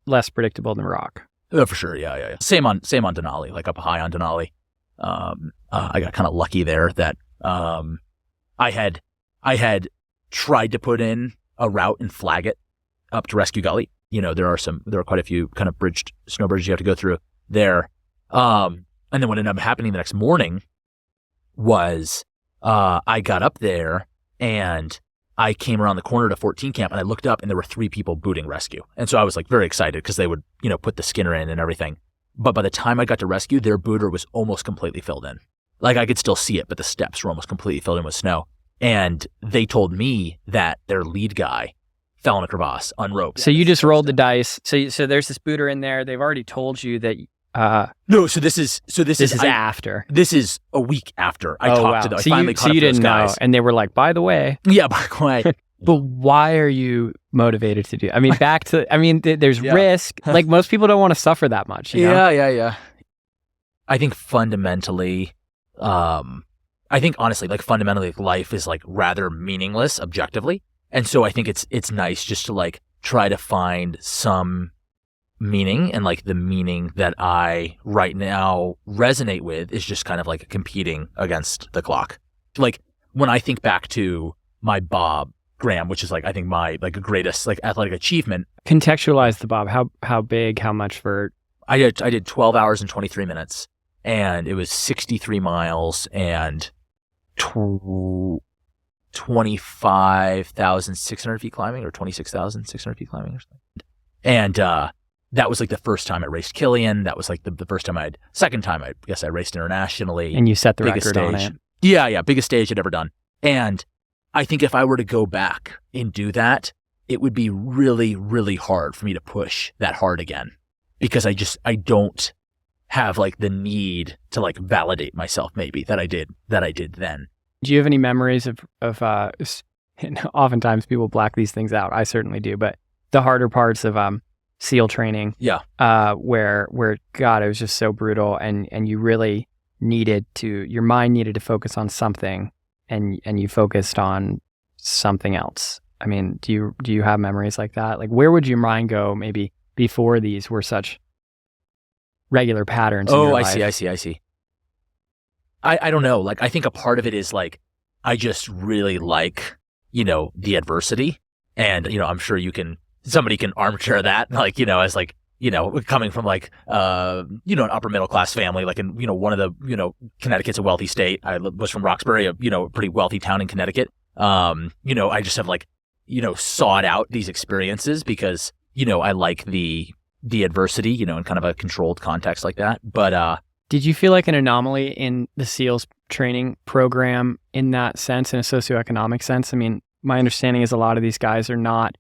A: less predictable than rock.
B: Oh, for sure, yeah. Same on Denali, like up high on Denali. I got kind of lucky there that I had tried to put in a route and flag it up to Rescue Gully. There are quite a few kind of snow bridges you have to go through there. And then what ended up happening the next morning was I got up there and I came around the corner to 14 camp and I looked up and there were 3 people booting rescue. And so I was like very excited because they would, put the skinner in and everything. But by the time I got to rescue, their booter was almost completely filled in. Like I could still see it, but the steps were almost completely filled in with snow. And they told me that their lead guy fell in a crevasse unroped.
A: So you just rolled the dice. So there's this booter in there. They've already told you that.
B: No. So this is
A: after.
B: This is a week after I talked to them. I finally caught up to those guys.
A: Know, and they were like, by the way.
B: Yeah, by the way.
A: But why are you motivated to do? There's risk. Like most people don't want to suffer that much.
B: Yeah. I think fundamentally, honestly, like fundamentally, life is like rather meaningless objectively, and so I think it's nice just to like try to find some meaning, and like the meaning that I right now resonate with is just kind of like competing against the clock. Like when I think back to my Bob Graham, which is like I think my like greatest like athletic achievement.
A: Contextualize the Bob. How big? How much for?
B: I did 12 hours and 23 minutes, and it was 63 miles and 25,600 feet climbing, or 26,600 feet climbing or something. And that was like the first time I raced Killian. That was like the first time second time I guess I raced internationally.
A: And you set the
B: biggest
A: record
B: stage.
A: on it.
B: Yeah, biggest stage I'd ever done. And I think if I were to go back and do that, it would be really, really hard for me to push that hard again, because I don't have like the need to like validate myself maybe that I did then.
A: Do you have any memories of and oftentimes people black these things out. I certainly do, but the harder parts of SEAL training.
B: Yeah.
A: Where God, it was just so brutal, and you really your mind needed to focus on something, and you focused on something else. I mean, do you have memories like that? Like, where would your mind go maybe before these were such regular patterns? In your life?
B: I see. I don't know. Like, I think a part of it is like, I just really like, the adversity, and, I'm sure somebody can armchair that, like, as like, coming from like, an upper middle class family, like in, one of the, Connecticut's a wealthy state. I was from Roxbury, a pretty wealthy town in Connecticut. I just have like, sought out these experiences because, I like the adversity, in kind of a controlled context like that. But,
A: did you feel like an anomaly in the SEALs training program in that sense, in a socioeconomic sense? I mean, my understanding is a lot of these guys are not.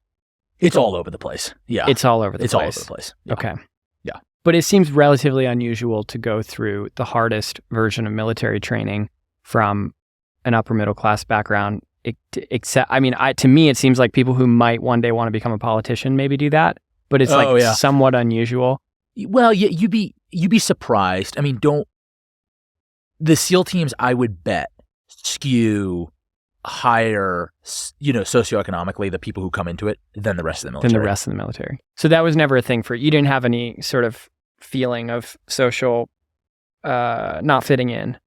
B: It's all over the place. Yeah.
A: It's all over the place.
B: It's all over the place. Yeah.
A: Okay.
B: Yeah.
A: But it seems relatively unusual to go through the hardest version of military training from an upper middle class background. Except, to me, it seems like people who might one day want to become a politician maybe do that, but it's somewhat unusual.
B: Well, you'd be surprised. I mean, the SEAL teams, I would bet, skew higher, socioeconomically, the people who come into it than the rest of the military. So that was never a thing for you. Didn't have any sort of feeling of social not fitting in.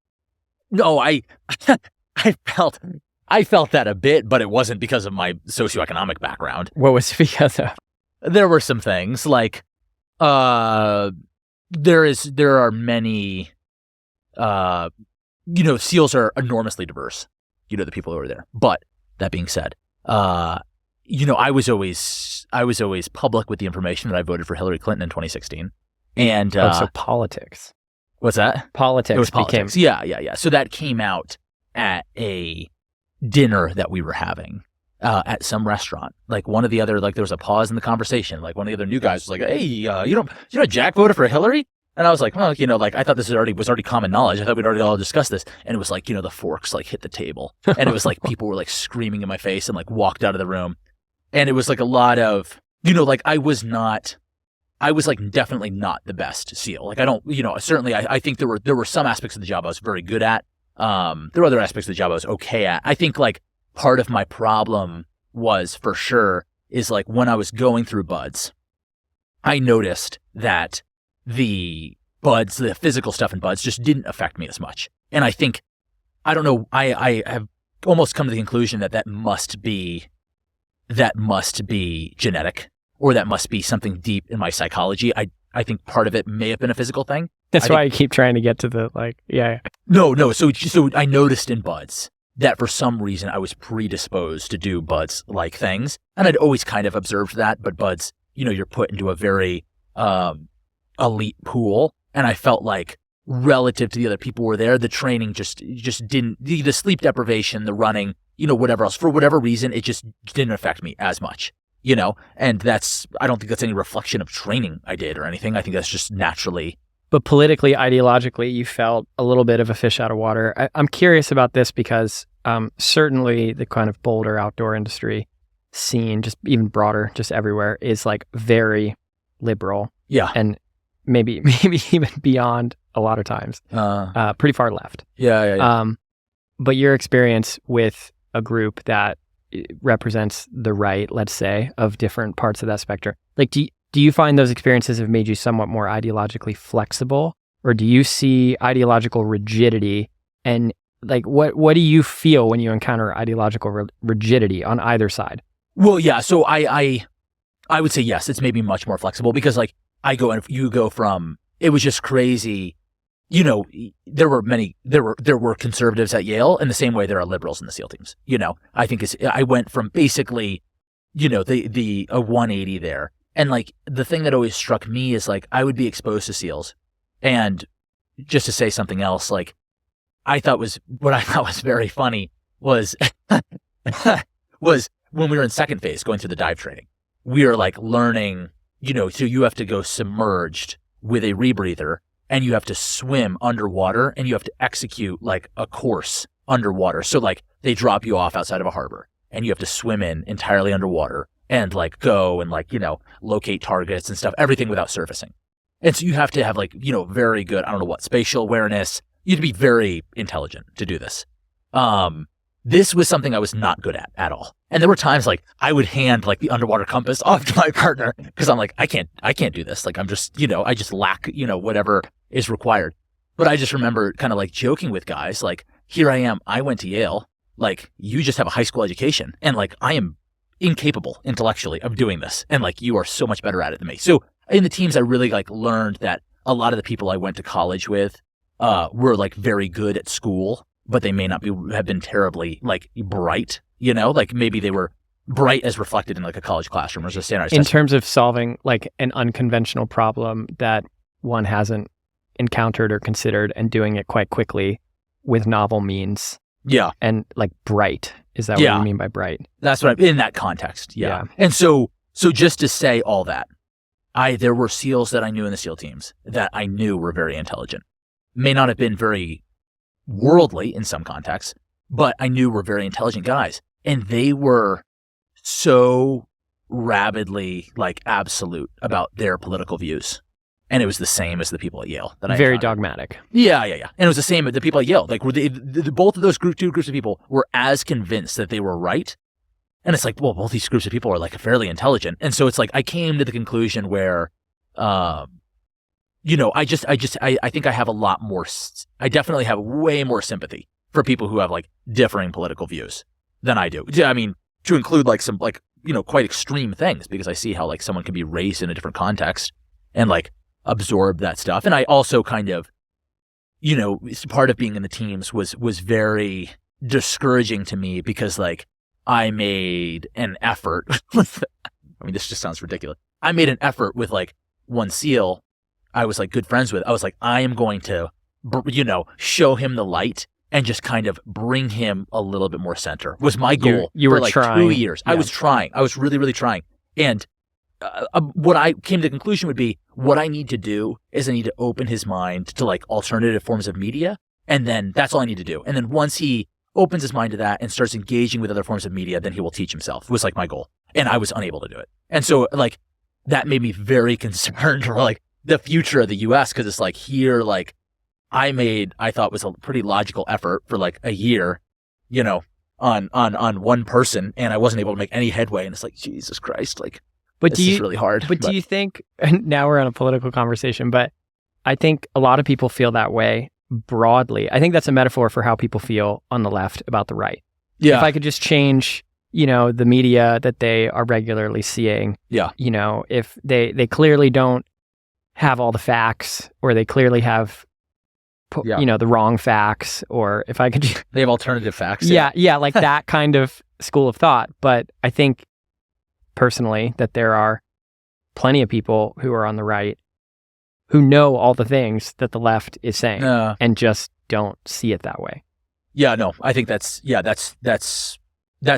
B: No, I felt that a bit, but it wasn't because of my socioeconomic background.
A: What was it because of?
B: There were some things like there are many SEALs are enormously diverse, the people who are there. But that being said, I was always public with the information that I voted for Hillary Clinton in 2016. And
A: so politics.
B: What's that?
A: Politics.
B: It was politics. Yeah. So that came out at a dinner that we were having at some restaurant. Like one of the other, there was a pause in the conversation. Like one of the other new guys was like, "Hey, you know, Jack voted for Hillary?" And I was like, well, I thought this was already common knowledge. I thought we'd already all discussed this. And it was like, the forks hit the table. And it was like people were screaming in my face and walked out of the room. And it was a lot of, I was definitely not the best SEAL. I don't, certainly I think there were some aspects of the job I was very good at. There were other aspects of the job I was okay at. I think part of my problem was for sure is when I was going through BUDS, I noticed that the physical stuff in BUDS just didn't affect me as much. And I think, I don't know, I have almost come to the conclusion that must be genetic, or that must be something deep in my psychology. I think part of it may have been a physical thing.
A: That's why I keep trying to get to the yeah.
B: No. So I noticed in BUDS that for some reason I was predisposed to do BUDS-like things. And I'd always kind of observed that, but BUDS, you're put into a very elite pool, and I felt relative to the other people who were there, the training just didn't, the sleep deprivation, the running, whatever else, for whatever reason, it just didn't affect me as much, and I don't think that's any reflection of training I did or anything. I think that's just naturally.
A: But politically, ideologically, you felt a little bit of a fish out of water. I'm curious about this because certainly the kind of bolder outdoor industry scene, just even broader, just everywhere, is very liberal.
B: Yeah.
A: And maybe even beyond a lot of times, pretty far left.
B: Yeah.
A: But your experience with a group that represents the right, let's say, of different parts of that spectrum, do you find those experiences have made you somewhat more ideologically flexible, or do you see ideological rigidity? And what do you feel when you encounter ideological rigidity on either side?
B: Well, yeah. So I would say yes, it's maybe much more flexible because you go from, it was just crazy. There were conservatives at Yale in the same way there are liberals in the SEAL teams. I think I went from basically, the 180 there. And the thing that always struck me is I would be exposed to SEALs, and just to say something else, what I thought was very funny was was when we were in second phase going through the dive training, we were learning, so you have to go submerged with a rebreather, and you have to swim underwater, and you have to execute a course underwater. So they drop you off outside of a harbor, and you have to swim in entirely underwater and go and locate targets and stuff, everything without surfacing. And so you have to have very good, I don't know what, spatial awareness. You have to be very intelligent to do this. This was something I was not good at all. And there were times I would hand the underwater compass off to my partner because I'm I can't do this. I'm just, I just lack, whatever is required. But I just remember kind of joking with guys, here I am, I went to Yale, you just have a high school education, and I am incapable intellectually of doing this. And you are so much better at it than me. So in the teams, I really learned that a lot of the people I went to college with were very good at school, but they may not have been terribly bright, maybe they were bright as reflected in a college classroom or as a standardized
A: in
B: test.
A: Terms of solving an unconventional problem that one hasn't encountered or considered, and doing it quite quickly with novel means.
B: Yeah.
A: And bright. Is that what you mean by bright?
B: That's what in that context. Yeah. And so just to say all that, there were SEALs that I knew in the SEAL teams that I knew were very intelligent. May not have been very worldly in some contexts, but I knew were very intelligent guys. And they were so rabidly like absolute about their political views. And it was the same as the people at Yale that I
A: Very
B: encountered.
A: dogmatic.
B: Yeah. And it was the same with the people at Yale. Like both of those two groups of people were as convinced that they were right. And it's like, well, both these groups of people are like fairly intelligent. And so it's like I came to the conclusion where, I think I have a lot more, I definitely have way more sympathy for people who have like differing political views than I do. I mean, to include like some like, quite extreme things, because I see how like someone can be raised in a different context and like absorb that stuff. And I also kind of, part of being in the teams was very discouraging to me because like I made an effort with, this just sounds ridiculous. I made an effort with like one SEAL I was like good friends with. I was like, I am going to, show him the light and just kind of bring him a little bit more center was my goal.
A: You were
B: for like
A: trying.
B: 2 years. Yeah. I was trying. I was really, really trying. And what I came to the conclusion would be what I need to do is I need to open his mind to like alternative forms of media. And then that's all I need to do. And then once he opens his mind to that and starts engaging with other forms of media, then he will teach himself was like my goal. And I was unable to do it. And so like that made me very concerned for like the future of the US. Cause it's like here, like I thought was a pretty logical effort for like a year, on one person, and I wasn't able to make any headway. And it's like, Jesus Christ, like, this is really hard.
A: But do you think, and now we're on a political conversation, but I think a lot of people feel that way broadly. I think that's a metaphor for how people feel on the left about the right.
B: Yeah.
A: If I could just change, the media that they are regularly seeing.
B: Yeah.
A: If they clearly don't have all the facts, or they clearly have the wrong facts, or if I could
B: they have alternative facts.
A: Yeah, like that kind of school of thought. But I think personally that there are plenty of people who are on the right who know all the things that the left is saying and just don't see it that way.
B: Yeah, no, I think that's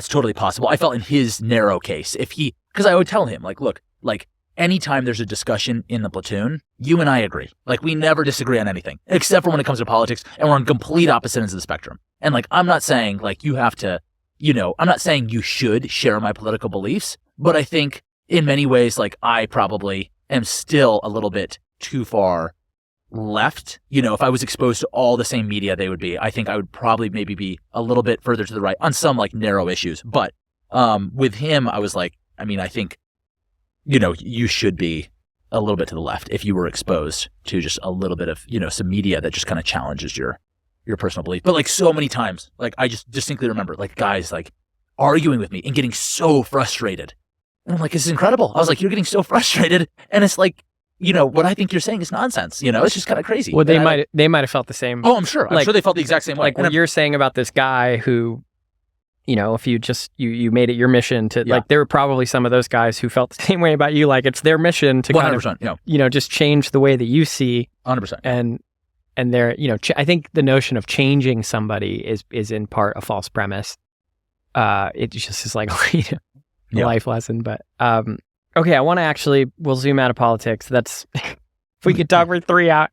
B: totally possible. I felt in his narrow case, because I would tell him like, look, like, anytime there's a discussion in the platoon, you and I agree. Like, we never disagree on anything, except for when it comes to politics, and we're on complete opposite ends of the spectrum. And like, I'm not saying like you have to, I'm not saying you should share my political beliefs, but I think in many ways, like I probably am still a little bit too far left. If I was exposed to all the same media they would be, I think I would probably maybe be a little bit further to the right on some like narrow issues. But with him, I was like, I think, you should be a little bit to the left if you were exposed to just a little bit of, some media that just kind of challenges your personal belief. But like so many times, like I just distinctly remember like guys like arguing with me and getting so frustrated. And I'm like, this is incredible. I was like, you're getting so frustrated. And it's like, what I think you're saying is nonsense. It's just kind of crazy.
A: Well, they might have felt the same.
B: Oh, I'm sure. I'm sure they felt the exact same way.
A: Like what you're saying about this guy who, if you just, you made it your mission to, like, there were probably some of those guys who felt the same way about you. Like, it's their mission to
B: 100%,
A: kind of, just change the way that you see.
B: 100%.
A: And they're, I think the notion of changing somebody is in part a false premise. It just is like a life lesson. But, okay, I want to we'll zoom out of politics. That's, if we could talk for 3 hours,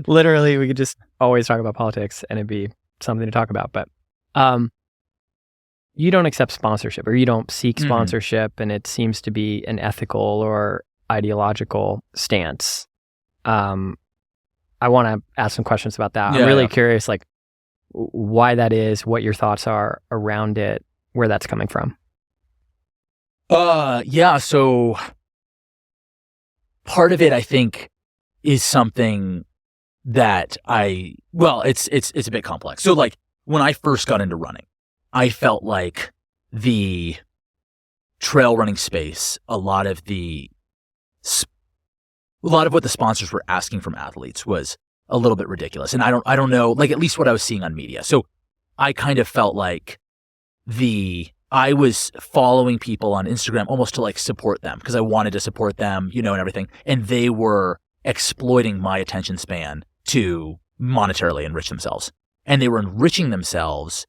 A: literally we could just always talk about politics and it'd be something to talk about. But, you don't accept sponsorship, or you don't seek sponsorship, and it seems to be an ethical or ideological stance. I want to ask some questions about that. I'm really curious, like, why that is, what your thoughts are around it, where that's coming from.
B: So part of it, I think, is something that it's a bit complex. So like when I first got into running, I felt like the trail running space, a lot of what the sponsors were asking from athletes was a little bit ridiculous. And I don't know, like at least what I was seeing on media. So I kind of felt like I was following people on Instagram almost to like support them because I wanted to support them, and everything. And they were exploiting my attention span to monetarily enrich themselves. And they were enriching themselves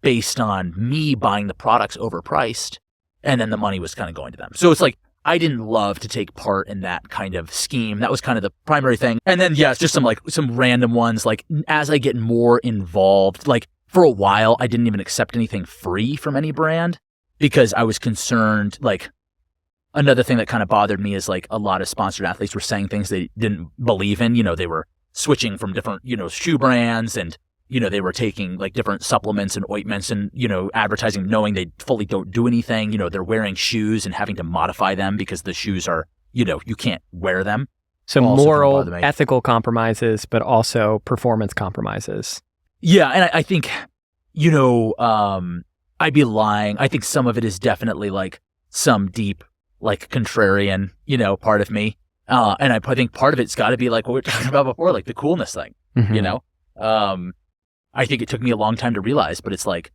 B: based on me buying the products overpriced, and then the money was kind of going to them. So it's like I didn't love to take part in that kind of scheme. That was kind of the primary thing. And then, yeah, it's just some random ones. Like, as I get more involved, like, for a while, I didn't even accept anything free from any brand because I was concerned. Like, another thing that kind of bothered me is, like, a lot of sponsored athletes were saying things they didn't believe in. You know, they were switching from different, you know, shoe brands, and, you know, they were taking, like, different supplements and ointments and, you know, advertising knowing they fully don't do anything. You know, they're wearing shoes and having to modify them because the shoes are, you know, you can't wear them.
A: So moral, ethical compromises, but also performance compromises.
B: Yeah, and I think, you know, I'd be lying. I think some of it is definitely, like, some deep, like, contrarian, you know, part of me. And I think part of it's got to be, like, what we were talking about before, like, the coolness thing, you know? I think it took me a long time to realize, but it's like,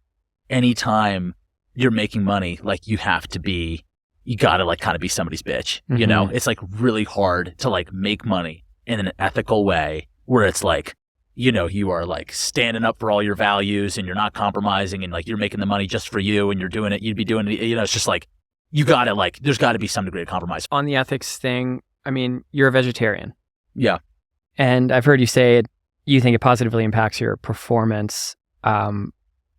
B: anytime you're making money, like, you gotta, like, kind of be somebody's bitch, you know? It's, like, really hard to, like, make money in an ethical way where it's like, you know, you are, like, standing up for all your values and you're not compromising, and, like, you're making the money just for you and you're doing it, you'd be doing it, you know, it's just like, you gotta, like, there's gotta be some degree of compromise.
A: On the ethics thing, I mean, you're a vegetarian.
B: Yeah.
A: And I've heard you say you think it positively impacts your performance. And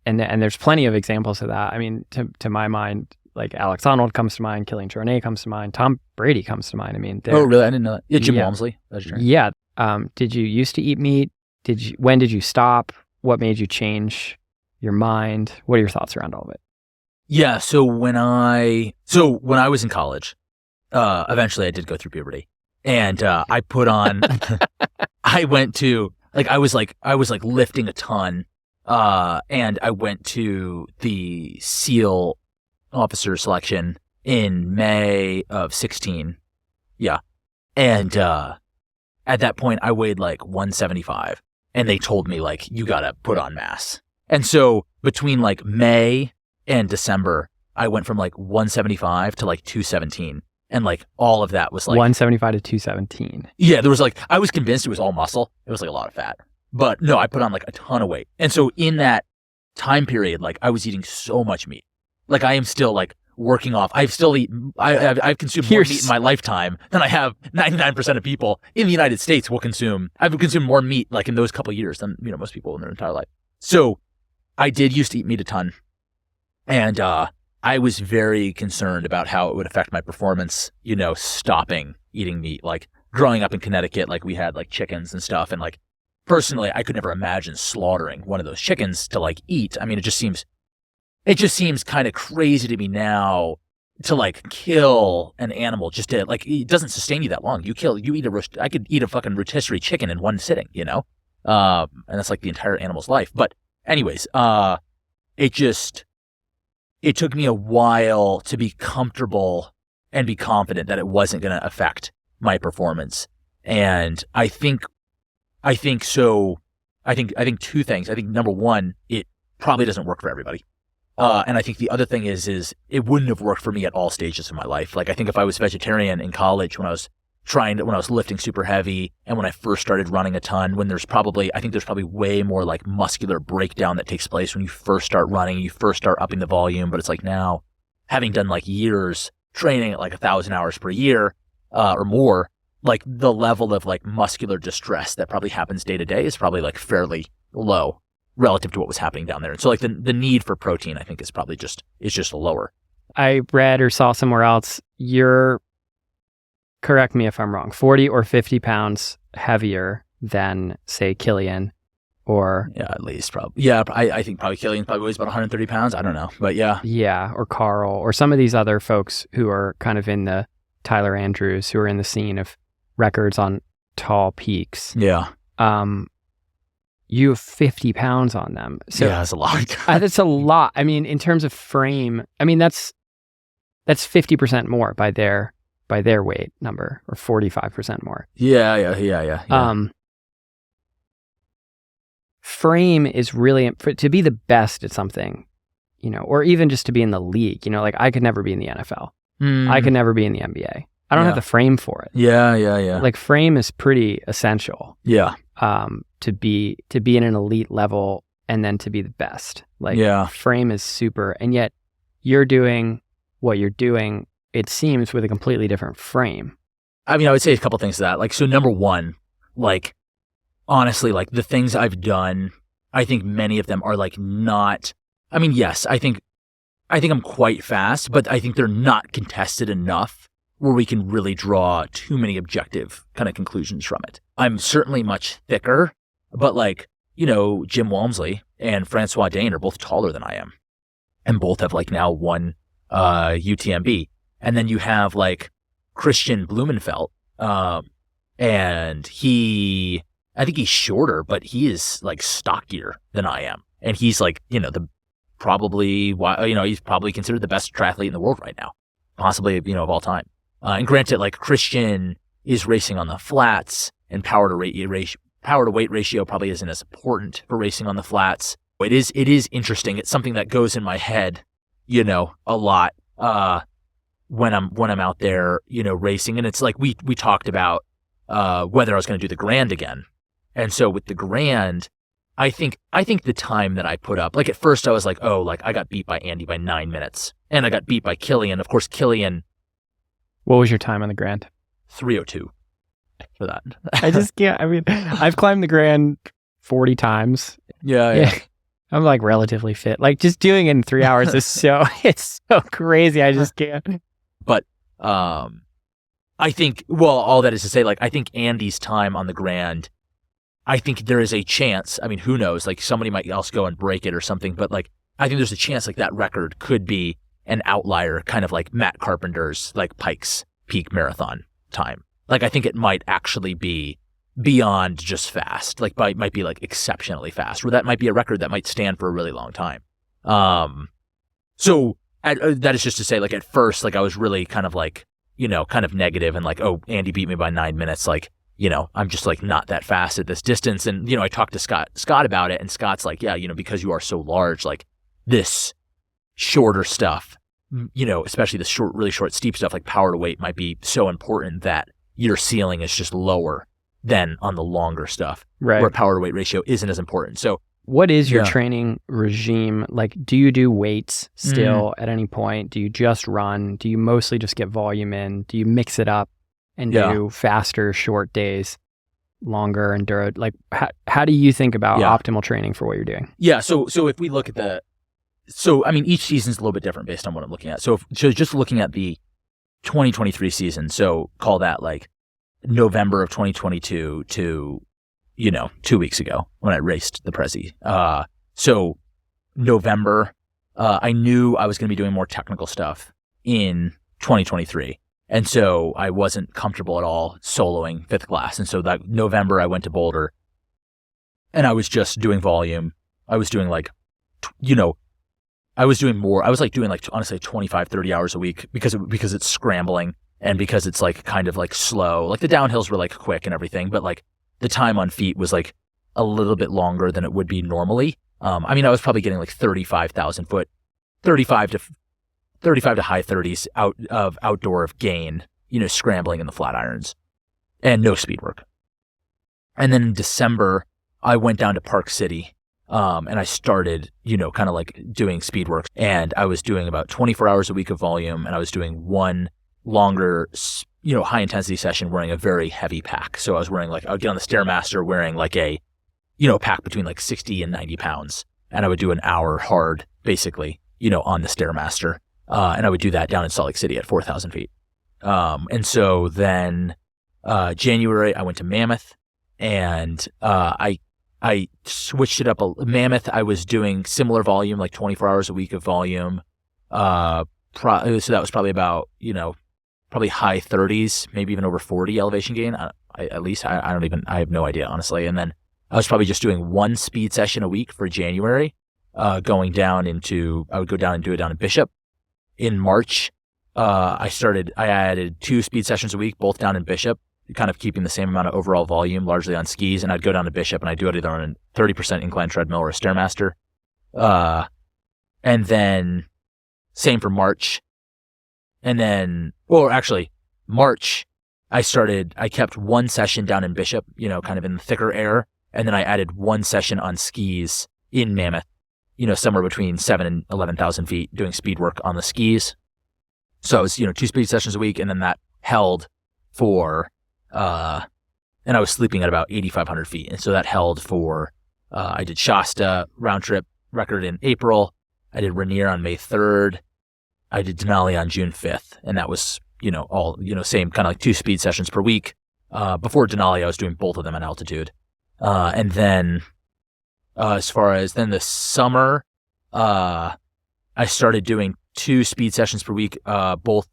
A: there's plenty of examples of that. I mean, to my mind, like, Alex Honnold comes to mind, Kilian Jornet comes to mind, Tom Brady comes to mind. I mean,
B: oh, really? I didn't know that. Yeah, Jim Walmsley, vegetarian.
A: Yeah. Did you used to eat meat? When did you stop? What made you change your mind? What are your thoughts around all of it?
B: Yeah. So when I was in college, eventually I did go through puberty, and I put on, I went to, like, I was lifting a ton, and I went to the SEAL officer selection in May of 16. Yeah. And at that point I weighed like 175, and they told me, like, you gotta put on mass. And so between, like, May and December, I went from, like, 175 to, like, 217. And, like, all of that was, like,
A: 175 to 217.
B: Yeah, there was, like, I was convinced it was all muscle. It was, like, a lot of fat. But no, I put on, like, a ton of weight. And so in that time period, like, I was eating so much meat. Like, I am still, like, working off. I've consumed more meat in my lifetime than I have 99% of people in the United States will consume. I've consumed more meat, like, in those couple of years than, you know, most people in their entire life. So I did used to eat meat a ton. And I was very concerned about how it would affect my performance, you know, stopping eating meat. Like, growing up in Connecticut, like, we had, like, chickens and stuff. And, like, personally, I could never imagine slaughtering one of those chickens to, like, eat. I mean, it just seems kind of crazy to me now to, like, kill an animal just to, like, it doesn't sustain you that long. I could eat a fucking rotisserie chicken in one sitting, you know? And that's, like, the entire animal's life. But anyways, it took me a while to be comfortable and be confident that it wasn't going to affect my performance. And I think two things. I think number one, it probably doesn't work for everybody. And I think the other thing is it wouldn't have worked for me at all stages of my life. Like, I think if I was vegetarian in college when I was lifting super heavy and when I first started running a ton, I think there's probably way more, like, muscular breakdown that takes place when you first start running, you first start upping the volume. But it's like, now, having done, like, years training at, like, 1,000 hours per year, or more, like, the level of, like, muscular distress that probably happens day to day is probably, like, fairly low relative to what was happening down there. And so, like, the need for protein, I think, is probably just lower.
A: I read or saw somewhere else, correct me if I'm wrong, 40 or 50 pounds heavier than, say, Kilian, or...
B: Yeah, at least, probably. Yeah, I think probably Kilian probably weighs about 130 pounds. I don't know, but yeah.
A: Yeah, or Carl, or some of these other folks who are kind of in the Tyler Andrews, who are in the scene of records on tall peaks.
B: Yeah.
A: You have 50 pounds on them. So
B: yeah, that's a lot.
A: That's a lot. I mean, in terms of frame, I mean, that's 50% more by their weight number, or 45% more.
B: Yeah.
A: Frame is really, to be the best at something, you know, or even just to be in the league, you know, like, I could never be in the NFL. I could never be in the NBA. I don't have the frame for it.
B: Yeah.
A: Like, frame is pretty essential.
B: Yeah.
A: To be in an elite level and then to be the best. Like, frame is super. And yet you're doing what you're doing
C: it seems, with a completely different frame.
B: I mean, I would say a couple things to that. Like, so number one, like, honestly, like the things I've done, I think many of them are like not, I mean, yes, I think I'm quite fast, but I think they're not contested enough where we can really draw too many objective kind of conclusions from it. I'm certainly much thicker, but like, you know, Jim Walmsley and Francois Dane are both taller than I am, and both have like now won UTMB. And then you have like Christian Blumenfeld, and I think he's shorter, but he is like stockier than I am. And he's like, you know, he's probably considered the best triathlete in the world right now, possibly, you know, of all time. And granted, like Christian is racing on the flats, and power to weight ratio probably isn't as important for racing on the flats. It is interesting. It's something that goes in my head, you know, a lot, when I'm out there, you know, racing. And it's like, we talked about, whether I was going to do the Grand again. And so with the Grand, I think the time that I put up, like at first I was like, oh, like I got beat by Andy by 9 minutes, and I got beat by Killian. Of course, Killian.
C: What was your time on the Grand?
B: 3:02 for that.
C: I just can't. I mean, I've climbed the Grand 40 times.
B: Yeah.
C: I'm like relatively fit. Like just doing it in 3 hours is it's so crazy. I just can't.
B: But I think, well, all that is to say, like, I think Andy's time on the Grand, I think there is a chance, I mean, who knows, like somebody might else go and break it or something, but like, I think there's a chance like that record could be an outlier, kind of like Matt Carpenter's, like Pike's peak marathon time. Like, I think it might actually be beyond just fast, like might be like exceptionally fast, or that might be a record that might stand for a really long time. So that is just to say, like at first, like I was really kind of like, you know, kind of negative and like, oh, Andy beat me by 9 minutes. Like, you know, I'm just like not that fast at this distance. And, you know, I talked to Scott about it, and Scott's like, yeah, you know, because you are so large, like this shorter stuff, you know, especially the really short, steep stuff, like power to weight might be so important that your ceiling is just lower than on the longer stuff,
C: right,
B: where power to weight ratio isn't as important. So
C: what is your training regime? Like, do you do weights still at any point? Do you just run? Do you mostly just get volume in? Do you mix it up and do faster, short days, longer enduro? Like, how do you think about optimal training for what you're doing?
B: Yeah. So if we look at I mean, each season's a little bit different based on what I'm looking at. So just looking at the 2023 season, so call that like November of 2022 to, you know, 2 weeks ago when I raced the Prezi. So November, I knew I was going to be doing more technical stuff in 2023. And so I wasn't comfortable at all soloing fifth class. And so that November I went to Boulder and I was just doing volume. I was doing like, you know, I was doing more. I was like doing like, honestly, 25, 30 hours a week because it's scrambling and because it's like kind of like slow. Like the downhills were like quick and everything, but like the time on feet was like a little bit longer than it would be normally. I mean, I was probably getting like 35,000 foot, 35 to high 30s outdoor of gain, you know, scrambling in the flat irons and no speed work. And then in December, I went down to Park City, and I started, you know, kind of like doing speed work, and I was doing about 24 hours a week of volume, and I was doing one longer, you know, high intensity session wearing a very heavy pack. So I was wearing like, I would get on the Stairmaster wearing like a, you know, pack between like 60 and 90 pounds. And I would do an hour hard, basically, you know, on the Stairmaster. And I would do that down in Salt Lake City at 4,000 feet. And so then, January, I went to Mammoth, and, I switched it up. Mammoth, I was doing similar volume, like 24 hours a week of volume. So that was probably about, you know, probably high 30s, maybe even over 40 elevation gain. At least I have no idea, honestly. And then I was probably just doing one speed session a week for January, I would go down and do it down in Bishop. In March, I added 2 speed sessions a week, both down in Bishop, kind of keeping the same amount of overall volume, largely on skis. And I'd go down to Bishop and I'd do it either on a 30% incline treadmill or a Stairmaster. And then same for March. And then, March, I kept one session down in Bishop, you know, kind of in the thicker air. And then I added one session on skis in Mammoth, you know, somewhere between 7,000 and 11,000 feet doing speed work on the skis. So it was, 2 speed sessions a week, and then that held for, and I was sleeping at about 8,500 feet. And so that held for, I did Shasta round trip record in April. I did Rainier on May 3rd. I did Denali on June 5th. And that was, all, same kind of like 2 speed sessions per week. Before Denali, I was doing both of them at altitude. And then, as far as then the summer, I started doing 2 speed sessions per week, both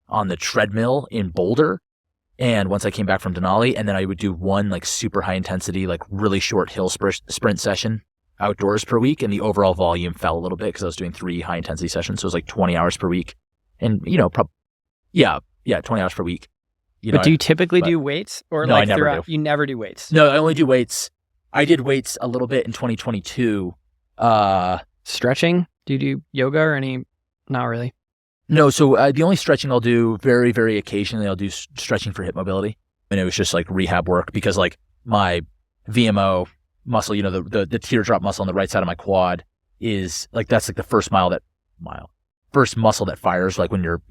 B: on the treadmill in Boulder. And once I came back from Denali, and then I would do 1 like super high intensity, like really short hill sprint session outdoors per week. And the overall volume fell a little bit because I was doing 3 high intensity sessions. So it was like 20 hours per week. And, 20 hours per week.
C: But do you typically do weights or
B: no,
C: like
B: I never
C: throughout?
B: do.
C: You never do weights?
B: No, I only do weights. I did weights a little bit in 2022.
C: Stretching? Do you do yoga or any? Not really.
B: No, so the only stretching I'll do very, very occasionally, I'll do stretching for hip mobility. And it was just like rehab work because like my VMO muscle, the teardrop muscle on the right side of my quad is like, that's like the first first muscle that fires like when you're,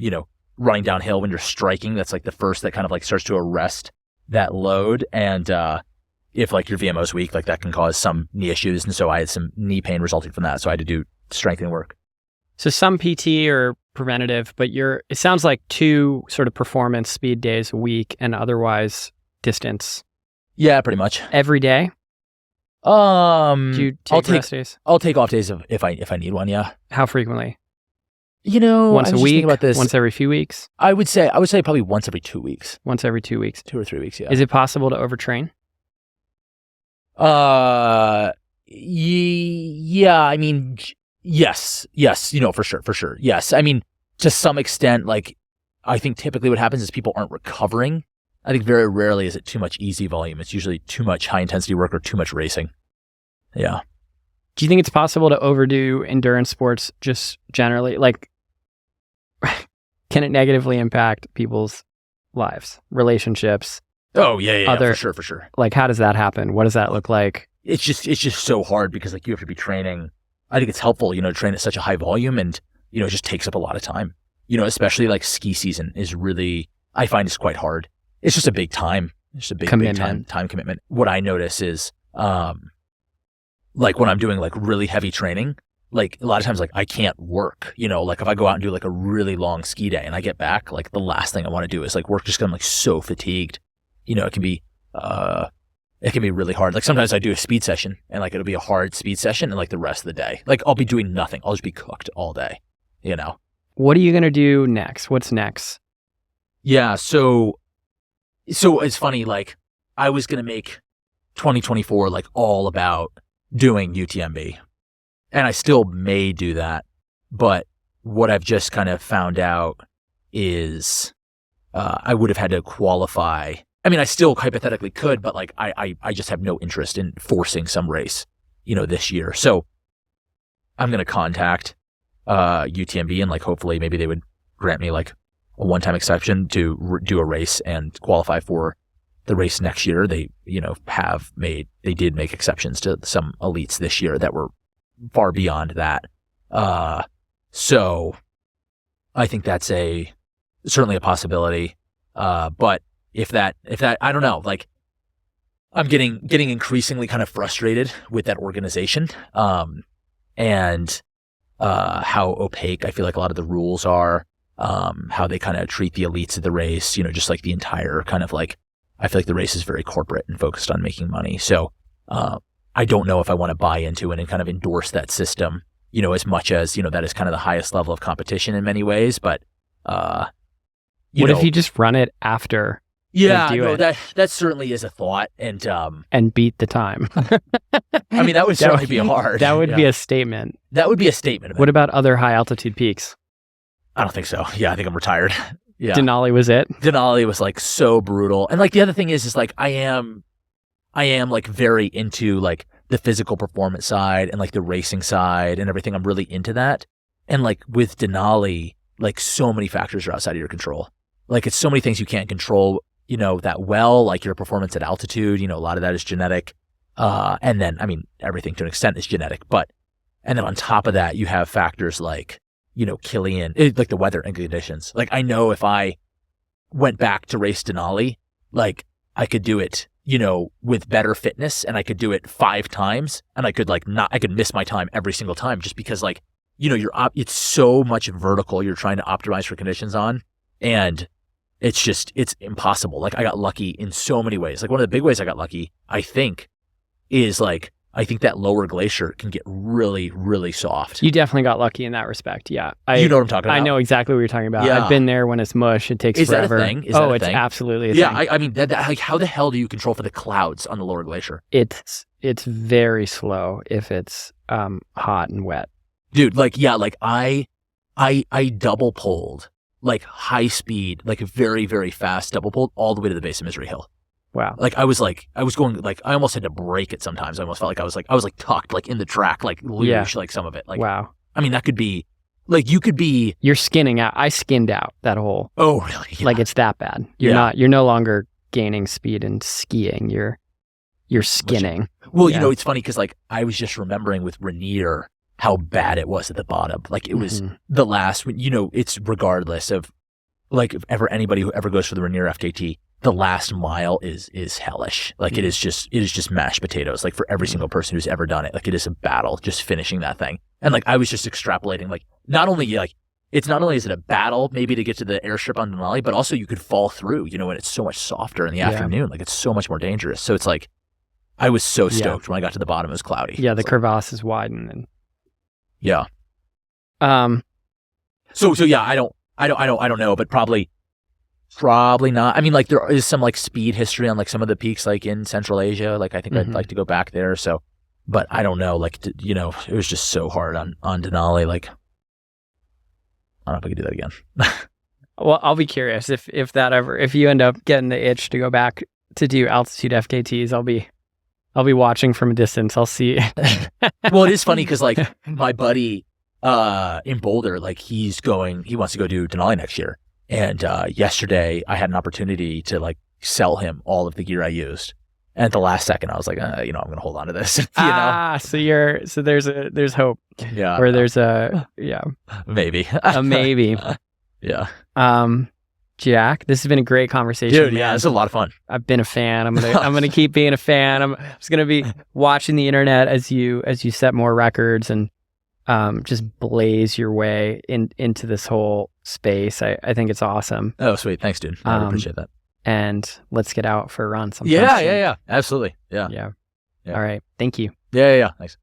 B: running downhill, when you're striking, that's like the first that kind of like starts to arrest that load. And if like your VMO is weak, like that can cause some knee issues. And so I had some knee pain resulting from that. So I had to do strengthening work.
C: So some PT or preventative, but it sounds like 2 sort of performance speed days a week and otherwise distance.
B: Yeah, pretty much.
C: Every day? Do you take rest days?
B: I'll take off days if I need one, yeah.
C: How frequently?
B: Once
C: a week?
B: About this.
C: Once every few weeks?
B: I would say probably once every 2 weeks.
C: Once every 2 weeks.
B: 2 or 3 weeks, yeah.
C: Is it possible to overtrain?
B: Yeah, I mean, yes, for sure. Yes. I mean, to some extent, like, I think typically what happens is people aren't recovering. I think very rarely is it too much easy volume. It's usually too much high intensity work or too much racing. Yeah.
C: Do you think it's possible to overdo endurance sports just generally? Like, can it negatively impact people's lives, relationships?
B: Oh, yeah, for sure.
C: Like, how does that happen? What does that look like?
B: It's just so hard because like you have to be training. I think it's helpful, to train at such a high volume and, it just takes up a lot of time. Especially like ski season is really, I find it's quite hard. It's just a big time. It's just a big time commitment. What I notice is, like when I'm doing like really heavy training, like a lot of times like I can't work, like if I go out and do like a really long ski day and I get back, like the last thing I want to do is like work just because I'm like so fatigued. It can be really hard. Like sometimes I do a speed session and like it'll be a hard speed session and like the rest of the day, like I'll be doing nothing. I'll just be cooked all day,
C: What are you going to do next? What's next?
B: Yeah. So it's funny, like I was going to make 2024 like all about doing UTMB and I still may do that. But what I've just kind of found out is I would have had to qualify. I mean, I still hypothetically could, but like I just have no interest in forcing some race, this year. So I'm going to contact UTMB and like hopefully maybe they would grant me like a one-time exception to do a race and qualify for the race next year. They, they did make exceptions to some elites this year that were far beyond that. So I think that's certainly a possibility. But if that, I don't know, like I'm getting increasingly kind of frustrated with that organization. And how opaque I feel like a lot of the rules are, how they kind of treat the elites of the race, just like the entire kind of like, I feel like the race is very corporate and focused on making money. So, I don't know if I want to buy into it and kind of endorse that system, as much as, that is kind of the highest level of competition in many ways. But,
C: what if you just run it after?
B: Yeah, that certainly is a thought. And
C: beat the time.
B: I mean, that would certainly be hard.
C: That would be a statement.
B: That would be a statement.
C: What about other high altitude peaks?
B: I don't think so. Yeah, I think I'm retired. Yeah.
C: Denali was it?
B: Denali was like so brutal. And like the other thing is like I am like very into like the physical performance side and like the racing side and everything. I'm really into that. And like with Denali, like so many factors are outside of your control. Like it's so many things you can't control, that well, like your performance at altitude, a lot of that is genetic. And then, I mean, everything to an extent is genetic, and then on top of that, you have factors like, Killian, like the weather and conditions. Like I know if I went back to race Denali, like I could do it, with better fitness, and I could do it 5 times, and I could I could miss my time every single time, just because it's so much vertical you're trying to optimize for conditions on, and it's impossible. Like I got lucky in so many ways. Like one of the big ways I got lucky, I think, is I think that lower glacier can get really, really soft.
C: You definitely got lucky in that respect. Yeah.
B: You know what I'm talking about?
C: I know exactly what you're talking about.
B: Yeah.
C: I've been there when it's mush. It takes forever.
B: Is that a thing? Is that a
C: it's
B: thing?
C: absolutely a thing.
B: I mean, how the hell do you control for the clouds on the lower glacier?
C: It's very slow if it's hot and wet.
B: Dude, I double poled, high speed, very, very fast double poled all the way to the base of Misery Hill.
C: Wow.
B: I was going, I almost had to break it sometimes. I almost felt like I was tucked, in the track, luge, some of it.
C: Wow.
B: I mean, that could be, you could be.
C: You're skinning out. I skinned out that whole.
B: Oh, really? Yeah.
C: It's that bad. You're no longer gaining speed and skiing. You're skinning.
B: Well, it's funny because, I was just remembering with Rainier how bad it was at the bottom. It was the last, it's regardless of, if anybody who ever goes for the Rainier FKT, the last mile is hellish. It is just mashed potatoes. For every single person who's ever done it, it is a battle just finishing that thing. And I was just extrapolating, not only it's not only is it a battle maybe to get to the airstrip on Denali, but also you could fall through, and it's so much softer in the afternoon. It's so much more dangerous. So it's I was so stoked when I got to the bottom. It was cloudy.
C: Yeah, the crevasses widen and.
B: Yeah. So yeah, I don't know, but probably not. I mean, there is some speed history on some of the peaks in Central Asia. I think I'd like to go back there. So, but I don't know. It was just so hard on Denali. I don't know if I could do that again.
C: Well, I'll be curious if you end up getting the itch to go back to do altitude FKTs. I'll be watching from a distance. I'll see.
B: Well, it is funny because my buddy in Boulder, he wants to go do Denali next year. And yesterday I had an opportunity to sell him all of the gear I used. And at the last second I was I'm going to hold on to this.
C: So there's hope.
B: Yeah.
C: Or there's
B: maybe.
C: A maybe.
B: Yeah.
C: Jack, this has been a great conversation.
B: Dude, yeah, this is a lot of fun.
C: I've been a fan. I'm gonna keep being a fan. I'm just gonna be watching the internet as you set more records and just blaze your way into this whole space. I think it's awesome.
B: Oh, sweet. Thanks, dude. I appreciate that.
C: And let's get out for a run sometime.
B: Yeah. Absolutely. Yeah.
C: All right. Thank you.
B: Yeah. Thanks.